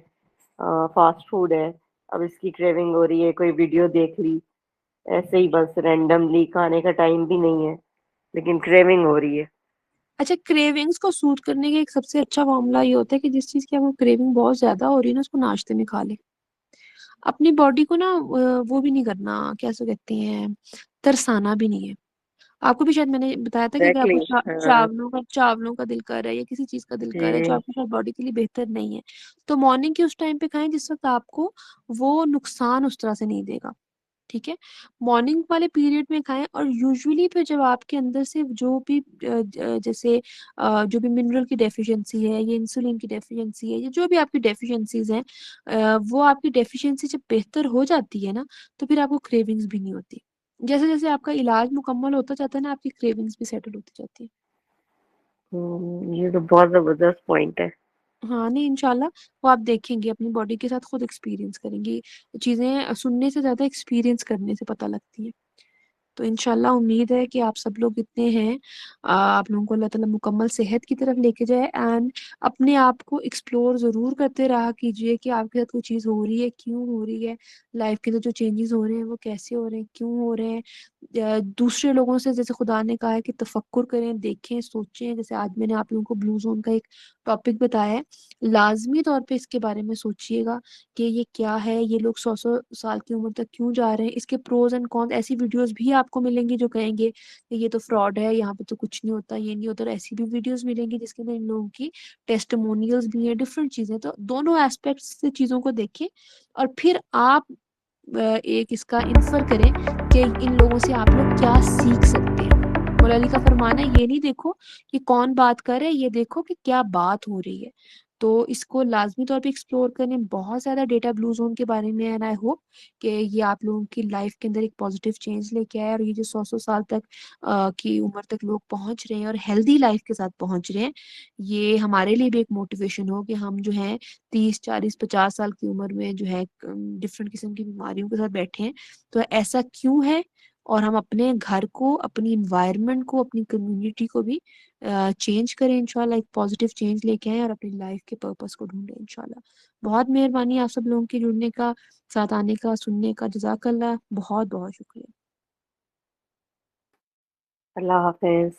फास्ट फूड है, अब इसकी क्रेविंग हो रही है, कोई वीडियो देख ली ऐसे ही बस रैंडमली, खाने का टाइम भी नहीं है लेकिन क्रेविंग हो रही है। अच्छा, क्रेविंग्स को सूट करने का एक सबसे अच्छा फॉर्मूला ये होता है कि जिस चीज की आपको क्रेविंग बहुत ज्यादा हो रही है ना, उसको नाश्ते में खा ले। अपनी बॉडी को ना वो भी नहीं करना, कैसे कहते हैं, तरसाना भी नहीं है। आपको भी शायद मैंने बताया था कि अगर आपको एग्जैक्टली। हाँ। चावलों का दिल कर रहा है या किसी चीज का दिल कर रहा है जो जी। आपकी शायद बॉडी के लिए बेहतर नहीं है, तो मॉर्निंग के उस टाइम पे खाएं जिस वक्त आपको वो नुकसान उस तरह से नहीं देगा। ठीक है, मॉर्निंग वाले पीरियड में खाएं। और यूजुअली फिर जब आपके अंदर से जो भी जैसे जो भी मिनरल की डेफिशिएंसी है, या इंसुलिन की डेफिशिएंसी है, या जो भी आपकी डेफिशिएंसीज हैं, वो आपकी डेफिशिएंसी जब बेहतर हो जाती है ना, तो फिर आपको क्रेविंग्स भी नहीं होती। जैसे जैसे आपका इलाज मुकम्मल होता जाता है ना, आपकी क्रेविंग्स भी सेटल होती जाती है। ये तो बहुत जबरदस्त पॉइंट है। हाँ, नहीं, इंशाल्लाह वो आप देखेंगे, अपनी बॉडी के साथ खुद एक्सपीरियंस करेंगे। चीजें सुनने से ज्यादा एक्सपीरियंस करने से पता लगती है। तो इंशाल्लाह उम्मीद है कि आप सब लोग इतने हैं, आप लोगों को अल्लाह ताला मुकम्मल सेहत की तरफ लेके जाए। एंड अपने आप को एक्सप्लोर ज़रूर करते रहा कीजिए कि आपके साथ कोई चीज़ हो रही है, क्यों हो रही है, लाइफ के अंदर जो चेंजेस हो रहे हैं वो कैसे हो रहे हैं, क्यों हो रहे हैं। दूसरे लोगों से, जैसे खुदा ने कहा है कि तफक्कुर करें, देखें, सोचें। जैसे आज मैंने आप लोगों को ब्लू जोन का एक टॉपिक बताया है, लाजमी तौर पे इसके बारे में सोचिएगा कि ये क्या है, ये लोग 100 100 साल की उम्र तक क्यों जा रहे हैं, इसके प्रोज एंड कॉन्स। ऐसी वीडियोस भी आपको मिलेंगी जो कहेंगे कि ये तो फ्रॉड है, यहाँ पे तो कुछ नहीं होता, ये नहीं होता। और ऐसी भी वीडियोस मिलेंगी जिसके अंदर इन लोगों की टेस्टिमोनियल्स भी हैं, डिफरेंट चीजें। तो दोनों एस्पेक्ट्स से चीजों को देखें, और फिर आप एक इसका इन्फर करें कि इन लोगों से आप लोग क्या सीख सकते हैं। मौला अली का फरमान है, ये नहीं देखो कि कौन बात कर रहा है, ये देखो कि क्या बात हो रही है। तो इसको लाजमी तौर पे एक्सप्लोर करें। बहुत ज़्यादा डेटा ब्लू जोन के बारे में, एंड आई होप कि ये आप लोगों की लाइफ के अंदर एक पॉजिटिव चेंज लेके आए। और ये जो 100 100 साल तक की उम्र तक लोग पहुंच रहे हैं और हेल्दी लाइफ के साथ पहुंच रहे हैं, ये हमारे लिए भी एक मोटिवेशन हो कि हम जो है 30 40 50 साल की उम्र में जो है डिफरेंट किस्म की बीमारियों के साथ बैठे हैं। तो ऐसा क्यों है, और हम अपने घर को, अपनी इन्वायरमेंट को, अपनी कम्युनिटी को भी चेंज करें इंशाल्लाह, एक पॉजिटिव चेंज लेके आए और अपनी लाइफ के पर्पस को ढूंढें इंशाल्लाह। बहुत मेहरबानी आप सब लोगों के जुड़ने का, साथ आने का, सुनने का। जजाकल्लाह, बहुत बहुत शुक्रिया। अल्लाह हाफिज।